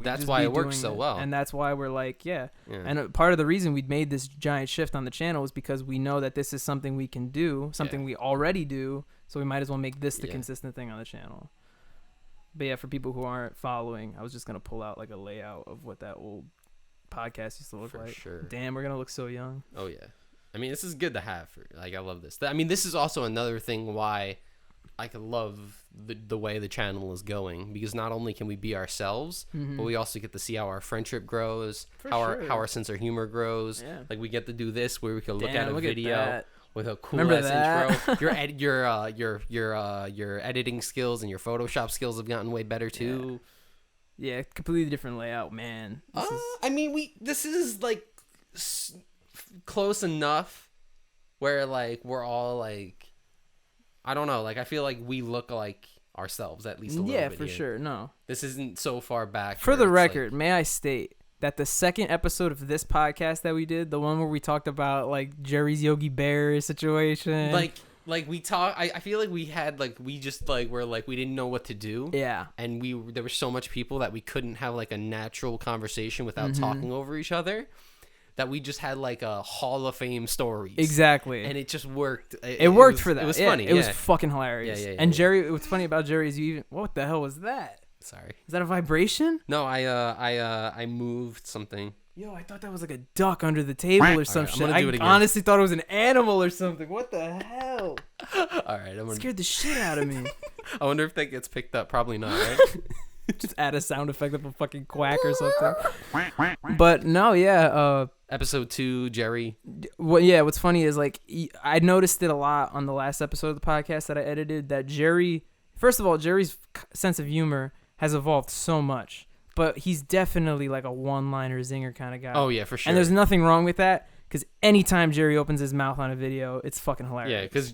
that's why it works so well, and that's why we're like, yeah. And part of the reason we'd made this giant shift on the channel is because we know that this is something we can do, something we already do. So we might as well make this the consistent thing on the channel. But yeah, for people who aren't following, I was just gonna pull out like a layout of what that old podcast used to look like. Sure. Damn, we're gonna look so young. Oh yeah. I mean, this is good to have. Like, I love this. I mean, this is also another thing why I could love the way the channel is going, because not only can we be ourselves, but we also get to see how our friendship grows, how our sense of humor grows. Yeah. Like, we get to do this where we can look at a video with a cool ass intro. Your editing skills and your Photoshop skills have gotten way better too. Yeah, completely different layout, man. I mean, this is like close enough where like we're all like, I don't know, like I feel like we look like ourselves at least a little bit. Yeah, for sure. No, this isn't so far back. For the record, may I state that the second episode of this podcast that we did, the one where we talked about like Jerry's Yogi Bear situation, like we talk, I feel like we had like, we just like were like, we didn't know what to do. Yeah. And there were so much people that we couldn't have like a natural conversation without talking over each other, that we just had like a Hall of Fame stories. Exactly. And it just worked. It worked for that. It was funny. It was fucking hilarious. Yeah. And Jerry, what's funny about Jerry is what the hell was that? Sorry. Is that a vibration? No, I moved something. Yo, I thought that was like a duck under the table or some shit. I honestly thought it was an animal or something. What the hell? All right, scared the shit out of me. I wonder if that gets picked up. Probably not, right? Just add a sound effect of a fucking quack or something. But no, yeah. Episode 2, Jerry. What's funny is like I noticed it a lot on the last episode of the podcast that I edited, that first of all, Jerry's sense of humor has evolved so much. But he's definitely like a one-liner zinger kind of guy. Oh, yeah, for sure. And there's nothing wrong with that, because anytime Jerry opens his mouth on a video, it's fucking hilarious. Yeah, because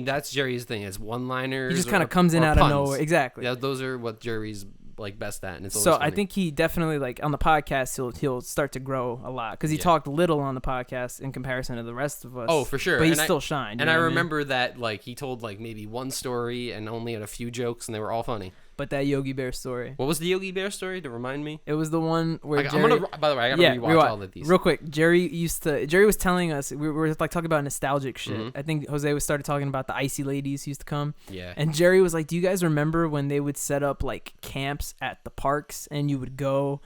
that's Jerry's thing. It's one-liners. He just kind of comes in out of nowhere. Exactly. Yeah, those are what Jerry's like best at, and it's so funny. I think he definitely, like, on the podcast he'll start to grow a lot, because he talked little on the podcast in comparison to the rest of us. Oh, for sure. But he still shined. And I remember that like he told like maybe one story and only had a few jokes, and they were all funny. But that Yogi Bear story. What was the Yogi Bear story, to remind me? It was the one where Jerry... by the way, I gotta rewatch all of these. Real quick, Jerry was telling us, we were like talking about nostalgic shit. Mm-hmm. I think Jose started talking about the icy ladies who used to come. Yeah. And Jerry was like, do you guys remember when they would set up like camps at the parks and you would go?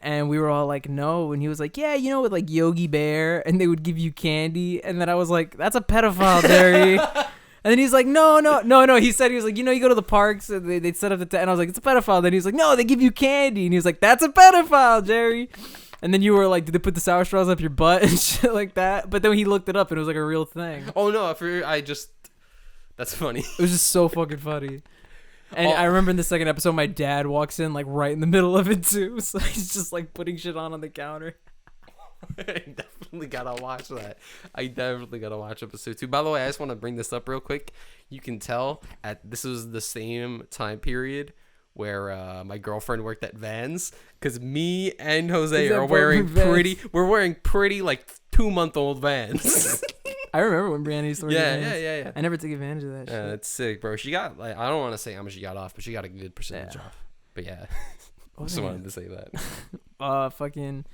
And we were all like, no. And he was like, yeah, with like Yogi Bear, and they would give you candy. And then I was like, that's a pedophile, Jerry. And then he's like, no. He was like, you go to the parks and they'd set up the tent. And I was like, it's a pedophile. Then he's like, no, they give you candy. And he was like, that's a pedophile, Jerry. And then you were like, did they put the sour straws up your butt and shit like that? But then he looked it up and it was like a real thing. Oh, no. That's funny. It was just so fucking funny. And I remember in the second episode, my dad walks in like right in the middle of it too. So he's just like putting shit on the counter. I definitely gotta watch that. I definitely gotta watch episode 2. By the way, I just want to bring this up real quick. You can tell this was the same time period where my girlfriend worked at Vans, because me and Jose are wearing pretty like 2-month-old Vans. I remember when Brianna used to work at Vans. Yeah. I never took advantage of that shit. Yeah, that's sick, bro. She got, like, I don't want to say how much she got off, but she got a good percentage off. But yeah, I just wanted to say that. Fucking...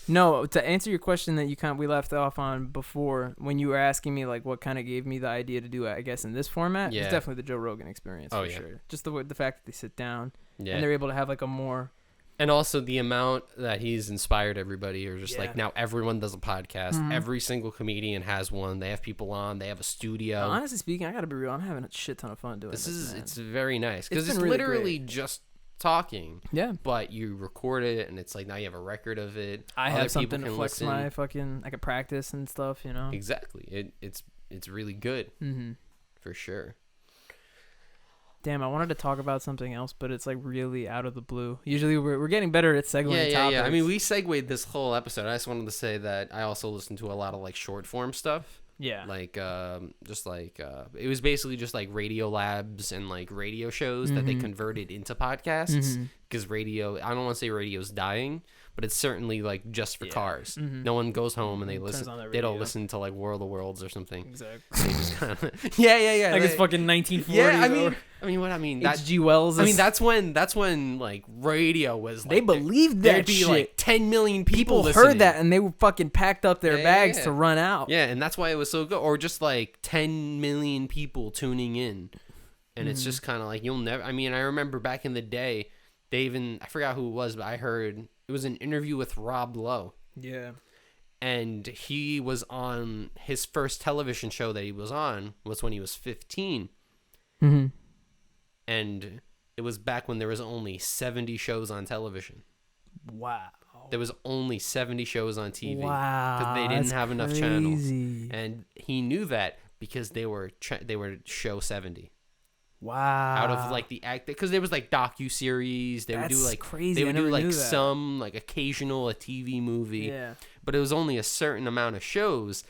No, to answer your question that we left off on before, when you were asking me like what kind of gave me the idea to do it, I guess in this format, it's definitely the Joe Rogan experience for sure. Just the fact that they sit down and they're able to have like a more... And also the amount that he's inspired everybody, or just like now everyone does a podcast. Mm-hmm. Every single comedian has one. They have people on. They have a studio. Honestly speaking, I gotta be real. I'm having a shit ton of fun doing this. It's very nice because it's really literally just talking. Yeah. But you record it, and it's like now you have a record of it. I have something to flex my fucking. I can practice and stuff. You know. Exactly. It's really good. Mm-hmm. For sure. Damn, I wanted to talk about something else, but it's like really out of the blue. Usually we're getting better at segueing topics. Yeah. I mean, we segued this whole episode. I just wanted to say that I also listen to a lot of like short form stuff. Yeah. Like, just like, it was basically just like Radio Labs and like radio shows that they converted into podcasts. Because radio, I don't want to say radio's dying, but it's certainly like just for cars. No one goes home and they listen. They don't listen to like World of Worlds or something. Exactly. They just kind of, yeah. Like it's fucking 1940s. Yeah, I mean, H.G. Wells. I mean, that's when like radio was. Like, they believed that there'd be shit. Like 10 million people heard that and they were fucking packed up their bags to run out. Yeah, and that's why it was so good. Or just like 10 million people tuning in, and it's just kind of like you'll never. I mean, I remember back in the day. I forgot who it was, but I heard it was an interview with Rob Lowe. Yeah. And he was on his first television show that he was on was when he was 15. Mm-hmm. And it was back when there was only 70 shows on television. Wow. There was only 70 shows on TV. Wow. Because they didn't have enough channels. And he knew that because they were show 70. Wow! Out of like the act, because there was like docu-series. They would do like crazy. They would do like some like occasional a TV movie. Yeah. But it was only a certain amount of shows,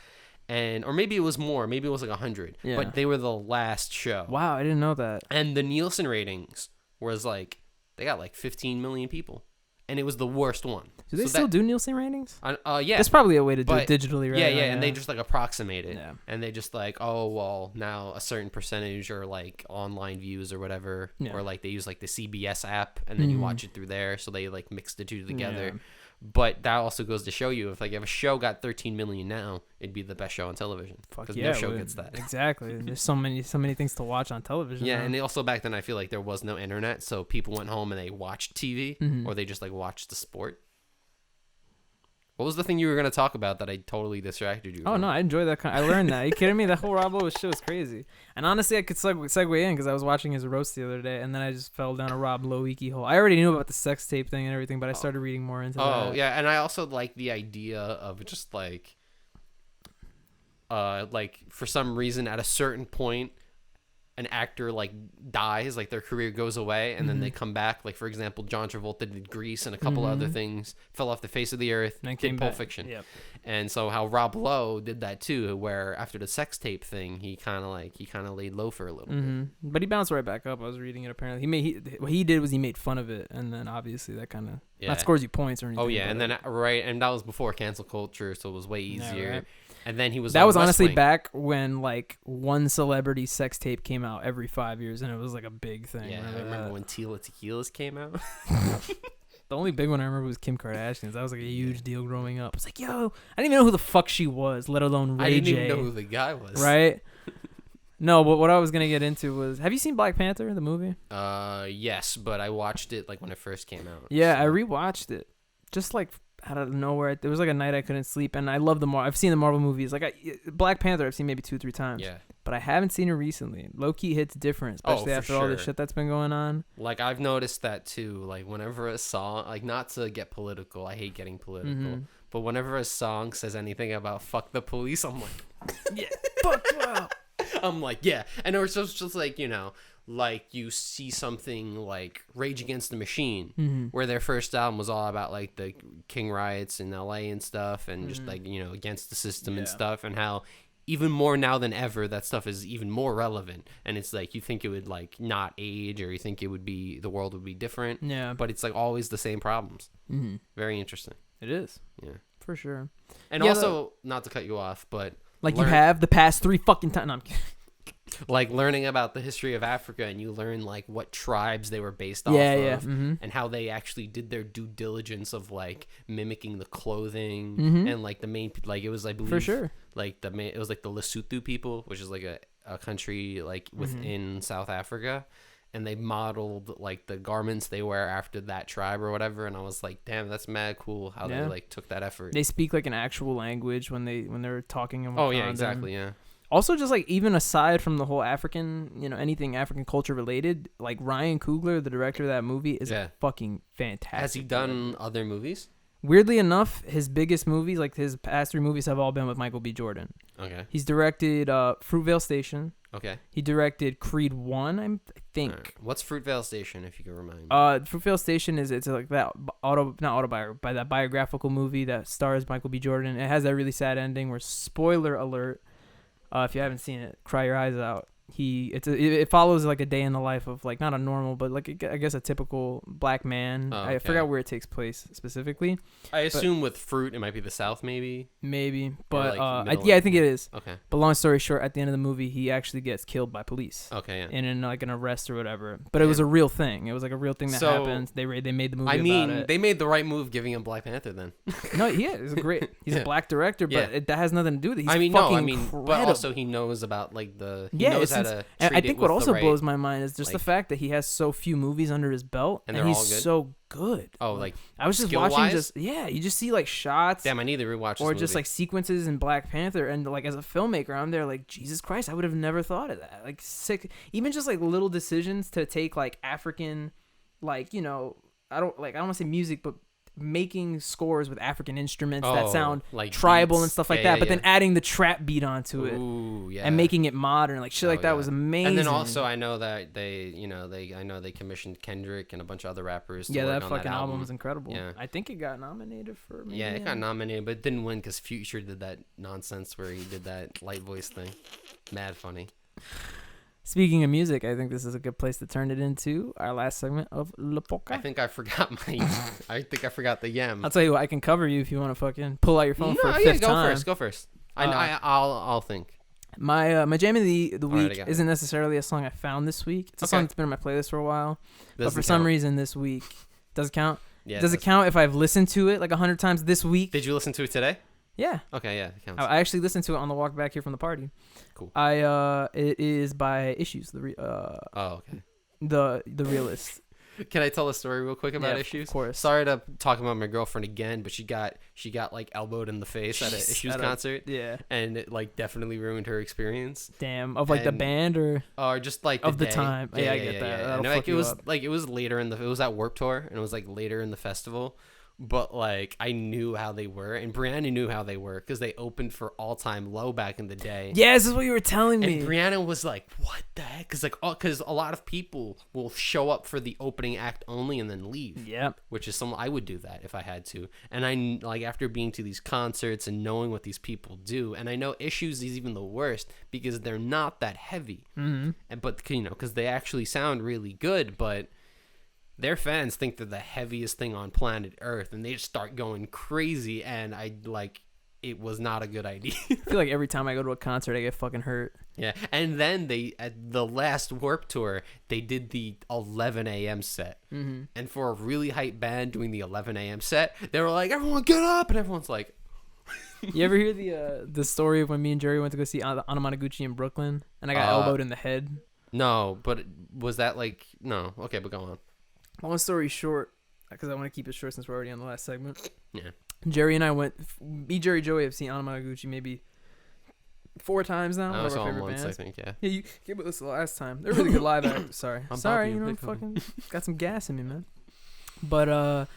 or maybe it was more. Maybe it was like 100. Yeah. But they were the last show. Wow! I didn't know that. And the Nielsen ratings was like they got like 15 million people, and it was the worst one. Do they still do Nielsen ratings? Yeah. There's probably a way to do it digitally, right? Yeah, and they just like approximate it. Yeah. And they just like, oh, well, now a certain percentage or like online views or whatever. Yeah. Or like they use like the CBS app and then you watch it through there. So they like mix the two together. Yeah. But that also goes to show you if a show got 13 million now, it'd be the best show on television. Because no show gets that. Exactly. There's so many things to watch on television. Yeah, now. And also back then I feel like there was no internet. So people went home and they watched TV or they just like watched the sport. What was the thing you were going to talk about that I totally distracted you from? Oh, no, I enjoyed that. I learned that. Are you kidding me? That whole Rob Lowe shit was crazy. And honestly, I could segue in because I was watching his roast the other day, and then I just fell down a Rob Lowe-y hole. I already knew about the sex tape thing and everything, but I started reading more into that. Oh, yeah, and I also like the idea of just like for some reason at a certain point, an actor like dies, like their career goes away, and then they come back. Like for example, John Travolta did Grease and a couple other things, fell off the face of the earth, and did Pulp Fiction. Yep. And so how Rob Lowe did that too, where after the sex tape thing, he kind of laid low for a little bit. But he bounced right back up. I was reading it. Apparently, what he did was he made fun of it, and then obviously that kind of not scores you points or anything. Oh yeah, and then and that was before cancel culture, so it was way easier. Yeah, right. And then he was. That was honestly back when like one celebrity sex tape came out every 5 years, and it was like a big thing. Yeah, I remember when Tila Tequilas came out. The only big one I remember was Kim Kardashian's. That was like a huge deal growing up. It's like, yo, I didn't even know who the fuck she was, let alone Ray J. I didn't even know who the guy was. Right? No, but what I was gonna get into was, have you seen Black Panther, the movie? Yes, but I watched it like when it first came out. Yeah, so. I rewatched it, just like out of nowhere. There was like a night I couldn't sleep, and I love I've seen the Marvel movies. Like Black Panther, I've seen maybe 2 or 3 times. Yeah. But I haven't seen it recently. Low-key hits different, especially after all the shit that's been going on. Like I've noticed that too. Like whenever a song, like not to get political, I hate getting political, but whenever a song says anything about fuck the police, I'm like, yeah, fuck wow. I'm like, yeah, and it was just like, you know. Like you see something like Rage Against the Machine, where their first album was all about like the King riots in LA and stuff, and just like, you know, against the system and stuff, and how even more now than ever that stuff is even more relevant. And it's like you think it would like not age, or you think it would be the world would be different. Yeah, but it's like always the same problems. Very interesting. It is. Yeah, for sure. And also, not to cut you off, but Like you have the past 3 fucking times. No, I'm kidding. Like learning about the history of Africa, and you learn like what tribes they were based off of, and how they actually did their due diligence of like mimicking the clothing and like the main, like it was, I believe, for sure, like it was like the Lesotho people, which is like a country like within South Africa, and they modeled like the garments they wear after that tribe or whatever. And I was like, damn, that's mad cool how they like took that effort. They speak like an actual language when they're talking in Wakanda. Oh yeah, exactly, yeah. Also, just like even aside from the whole African, anything African culture related, like Ryan Coogler, the director of that movie, is fucking fantastic. Has he done other movies? Weirdly enough, his biggest movies, like his past 3 movies, have all been with Michael B. Jordan. Okay. He's directed Fruitvale Station. Okay. He directed Creed 1, I think. Right. What's Fruitvale Station, if you can remind me? Fruitvale Station it's like that that biographical movie that stars Michael B. Jordan. It has that really sad ending where, spoiler alert, if you haven't seen it, cry your eyes out. It follows like a day in the life of like not a normal, but like I guess a typical black man. Oh, okay. I forgot where it takes place specifically. I assume with fruit it might be the South, maybe, but like I think it is. Okay. But long story short, at the end of the movie, he actually gets killed by police. Okay. Yeah. In like an arrest or whatever. But it was a real thing. It was like a real thing that happened. They made the movie. About it. They made the right move giving him Black Panther then. No, he's a great. He's a black director, but that has nothing to do with it. He's incredible. But also he knows about like he knows how to. I think what also blows my mind is just the fact that he has so few movies under his belt, and he's so good. Oh, like I was just watching, you just see like shots. Damn, I need to rewatch this or movie. just like sequences in Black Panther, and like as a filmmaker, I'm there like, Jesus Christ, I would have never thought of that. Like sick, even just like little decisions to take like African, like I don't want to say music, but making scores with African instruments that sound like tribal beats and stuff like that, but then adding the trap beat onto it and making it modern, like shit like that was amazing. And then also I know that they commissioned Kendrick and a bunch of other rappers to work that on fucking that album was incredible. Yeah. I think it got nominated for it got nominated, but it didn't win because Future did that nonsense where he did that light voice thing. Mad funny. Speaking of music, I think this is a good place to turn it into our last segment of La Poca. I think I forgot the yam. I'll tell you what, I can cover you if you want to fucking pull out your phone for a fifth time. Go first. I'll think. My jam of the week isn't necessarily a song I found this week. It's a song that's been on my playlist for a while. But for some reason this week, does it count? Yeah. Does it count if I've listened to it like 100 times this week? Did you listen to it today? Yeah. Okay, yeah, it counts. I actually listened to it on the walk back here from the party. Cool. It is by Issues. Okay. The Realest. Can I tell a story real quick about Issues? Of course. Sorry to talk about my girlfriend again, but she got like elbowed in the face at an Issues concert. Yeah. And it like definitely ruined her experience. Damn. Of like the band or just like of the time. Yeah, I get that. And like it was later it was at Warped Tour, and it was like later in the festival. But like I knew how they were, and Brianna knew how they were because they opened for All Time Low back in the day. Yeah, this is what you were telling me. And Brianna was like, "What the heck?" Because a lot of people will show up for the opening act only and then leave. Yeah, which is I would do that if I had to. And I like after being to these concerts and knowing what these people do, and I know Issues is even the worst because they're not that heavy. Mm-hmm. But because they actually sound really good, but their fans think they're the heaviest thing on planet Earth, and they just start going crazy, and it was not a good idea. I feel like every time I go to a concert, I get fucking hurt. Yeah, and then at the last Warped Tour, they did the 11 a.m. set. Mm-hmm. And for a really hype band doing the 11 a.m. set, they were like, everyone get up, and everyone's like... You ever hear the story of when me and Jerry went to go see Anamanaguchi in Brooklyn, and I got elbowed in the head? No, but was that no? Okay, but go on. Long story short, because I want to keep it short since we're already on the last segment. Yeah. Jerry and I Jerry, Joey have seen Anamanaguchi maybe 4 times now. I saw them once, I think, yeah. Yeah, you came with us the last time. They're really good live actors. Sorry, fucking got some gas in me, man. But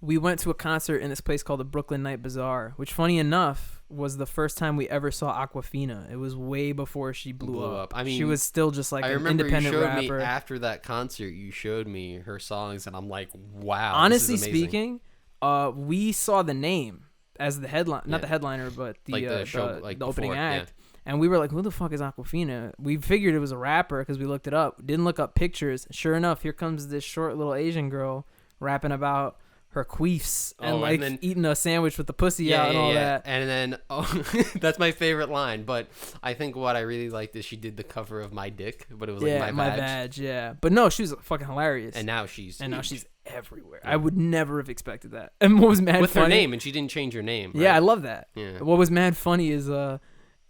we went to a concert in this place called the Brooklyn Night Bazaar, which, funny enough, was the first time we ever saw Aquafina. It was way before she blew up. I mean, she was still just like an independent rapper. I remember you showed me after that concert, you showed me her songs, and I'm like, wow. Honestly speaking, we saw the name as the headline, not the headliner, but the opening act. Yeah. And we were like, who the fuck is Aquafina? We figured it was a rapper because we looked it up. Didn't look up pictures. Sure enough, here comes this short little Asian girl rapping about her queefs and then eating a sandwich with the pussy out and all that. And then that's my favorite line. But I think what I really liked is she did the cover of My Dick, but it was like My Badge. Yeah. But no, she was fucking hilarious. And now she's everywhere. Yeah. I would never have expected that. And what was mad with funny, her name, and she didn't change her name. Right? Yeah, I love that. Yeah. What was mad funny is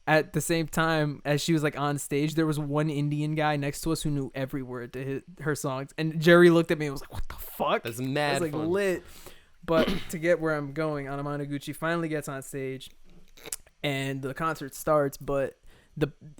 at the same time as she was like on stage, there was one Indian guy next to us who knew every word to her songs, and Jerry looked at me and was like, "What the fuck?" That's mad. I was like, fun. Lit. But to get where I'm going, Anamanaguchi finally gets on stage, and the concert starts. But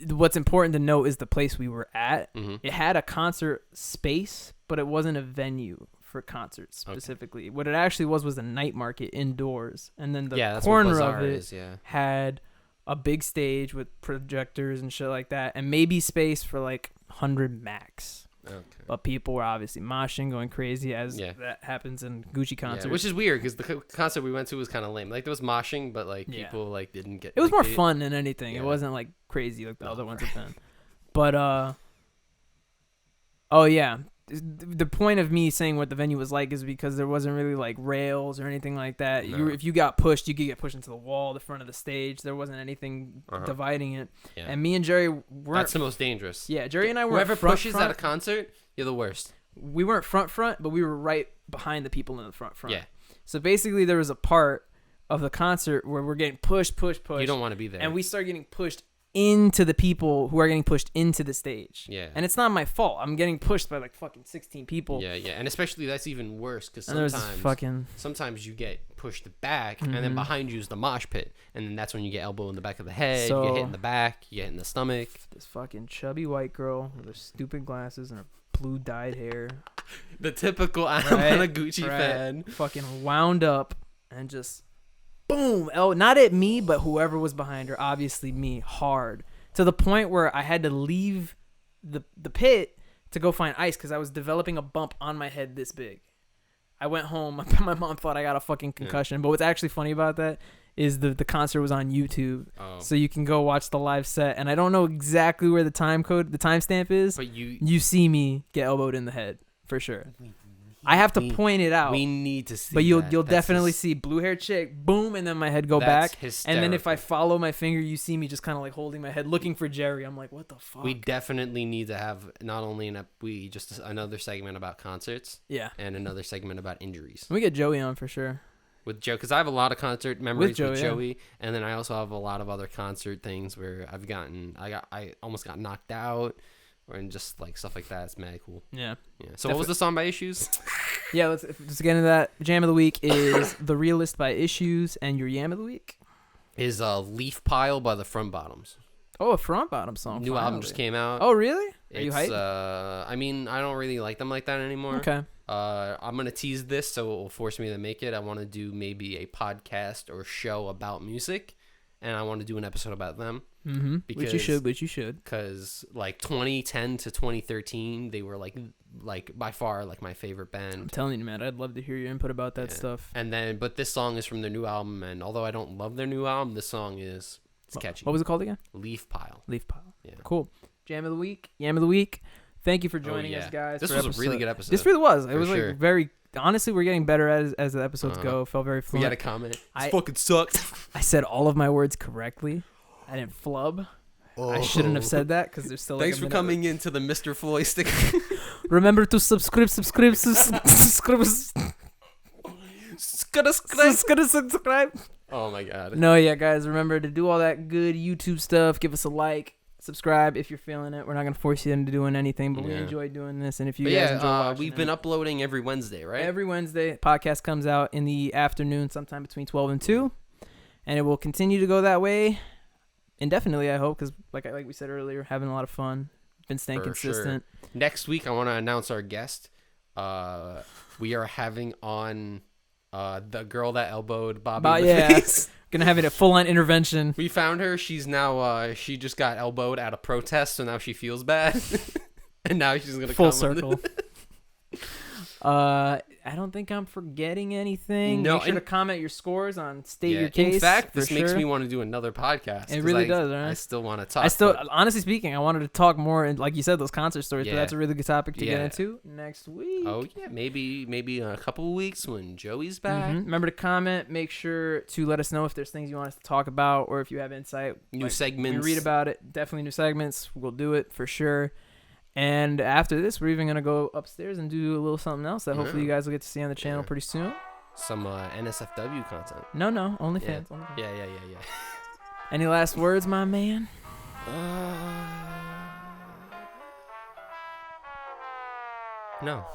what's important to note is the place we were at. Mm-hmm. It had a concert space, but it wasn't a venue for concerts specifically. Okay. What it actually was a night market indoors, and then the corner of it had a big stage with projectors and shit like that, and maybe space for like 100 max. Okay. But people were obviously moshing, going crazy, as that happens in Gucci concerts. Yeah, which is weird because the concert we went to was kind of lame. Like there was moshing, but like people like didn't get. It was more fun than anything. It wasn't like crazy like the other ones have been. But the point of me saying what the venue was like is because there wasn't really like rails or anything like that. No. If you got pushed, you could get pushed into the wall, the front of the stage. There wasn't anything dividing it. Yeah. And me and Jerry weren't. That's the most dangerous. Yeah, Jerry and I were. Whoever pushes at a concert, you're the worst. We weren't front, but we were right behind the people in the front. Yeah. So basically, there was a part of the concert where we're getting pushed. You don't want to be there. And we start getting pushed into the people who are getting pushed into the stage. Yeah. And it's not my fault. I'm getting pushed by like fucking 16 people. Yeah. And especially that's even worse because sometimes you get pushed back and then behind you is the mosh pit. And then that's when you get elbow in the back of the head, you get hit in the back, you get hit in the stomach. This fucking chubby white girl with her stupid glasses and her blue dyed hair. The typical Anamanaguchi fan. Fucking wound up and just... boom! Oh, not at me, but whoever was behind her. Obviously me, hard. To the point where I had to leave the pit to go find ice because I was developing a bump on my head this big. I went home. My mom thought I got a fucking concussion. Yeah. But what's actually funny about that is the concert was on YouTube. Oh. So you can go watch the live set. And I don't know exactly where the timestamp is. But you see me get elbowed in the head for sure. I have to point it out. We need to see. But you'll definitely see blue hair chick, boom, and then my head go back. Hysterical. And then if I follow my finger, you see me just kind of like holding my head, looking for Jerry. I'm like, what the fuck? We definitely need to have not only another segment about concerts. Yeah. And another segment about injuries. We get Joey on for sure. With Joe, because I have a lot of concert memories with Joey, and then I also have a lot of other concert things where I almost got knocked out. And just like stuff like that. It's mad cool. Yeah. So what was the song by Issues? Yeah, let's get into that. Jam of the week is The Realest by Issues, and your Yam of the week is Leaf Pile by the Front Bottoms. Oh, a Front Bottom song. New album just came out. Oh, really? Are you hyped? I mean, I don't really like them like that anymore. Okay. I'm gonna tease this, so it will force me to make it. I want to do maybe a podcast or show about music, and I want to do an episode about them. Mm-hmm. Which you should. Because like 2010 to 2013, they were like by far like my favorite band. I'm telling you, man, I'd love to hear your input about that stuff. But this song is from their new album, and although I don't love their new album, this song it's catchy. What was it called again? Leaf Pile. Yeah. Cool. Jam of the week. Yam of the week. Thank you for joining us, guys. This was a really good episode. This really was. It was like very. Honestly, we're getting better as the episodes go. Felt very fluent. We got a comment. It fucking sucked. I said all of my words correctly. I didn't flub. Oh. I shouldn't have said that because there's still. Thanks for coming into the Mr. Joystick. Remember to subscribe. Subscribe. Oh my god. No, yeah, guys. Remember to do all that good YouTube stuff. Give us a like. Subscribe if you're feeling it. We're not gonna force you into doing anything, but we enjoy doing this. And if you guys enjoy watching we've been uploading every Wednesday, right? Every Wednesday, podcast comes out in the afternoon, sometime between 12 and 2, and it will continue to go that way indefinitely. I hope, because like we said earlier, having a lot of fun, been staying consistent. Sure. Next week, I want to announce our guest. We are having on the girl that elbowed Bobby in the face. Gonna have it a full-on intervention. We found her. She's now she just got elbowed at a protest, so now she feels bad, and now she's gonna full circle. I don't think I'm forgetting anything. No, Make sure to comment your scores on State Your Case. In fact, this makes me want to do another podcast. It really does, right? I still want to talk. Honestly speaking, I wanted to talk more, and like you said, those concert stories. But that's a really good topic to get into next week. Oh yeah, maybe in a couple of weeks when Joey's back. Remember to comment. Make sure to let us know if there's things you want us to talk about, or if you have insight. New segments. We read about it. Definitely new segments. We'll do it for sure. And after this, we're even going to go upstairs and do a little something else that hopefully you guys will get to see on the channel pretty soon. Some NSFW content. No, OnlyFans. Yeah. Any last words, my man? No.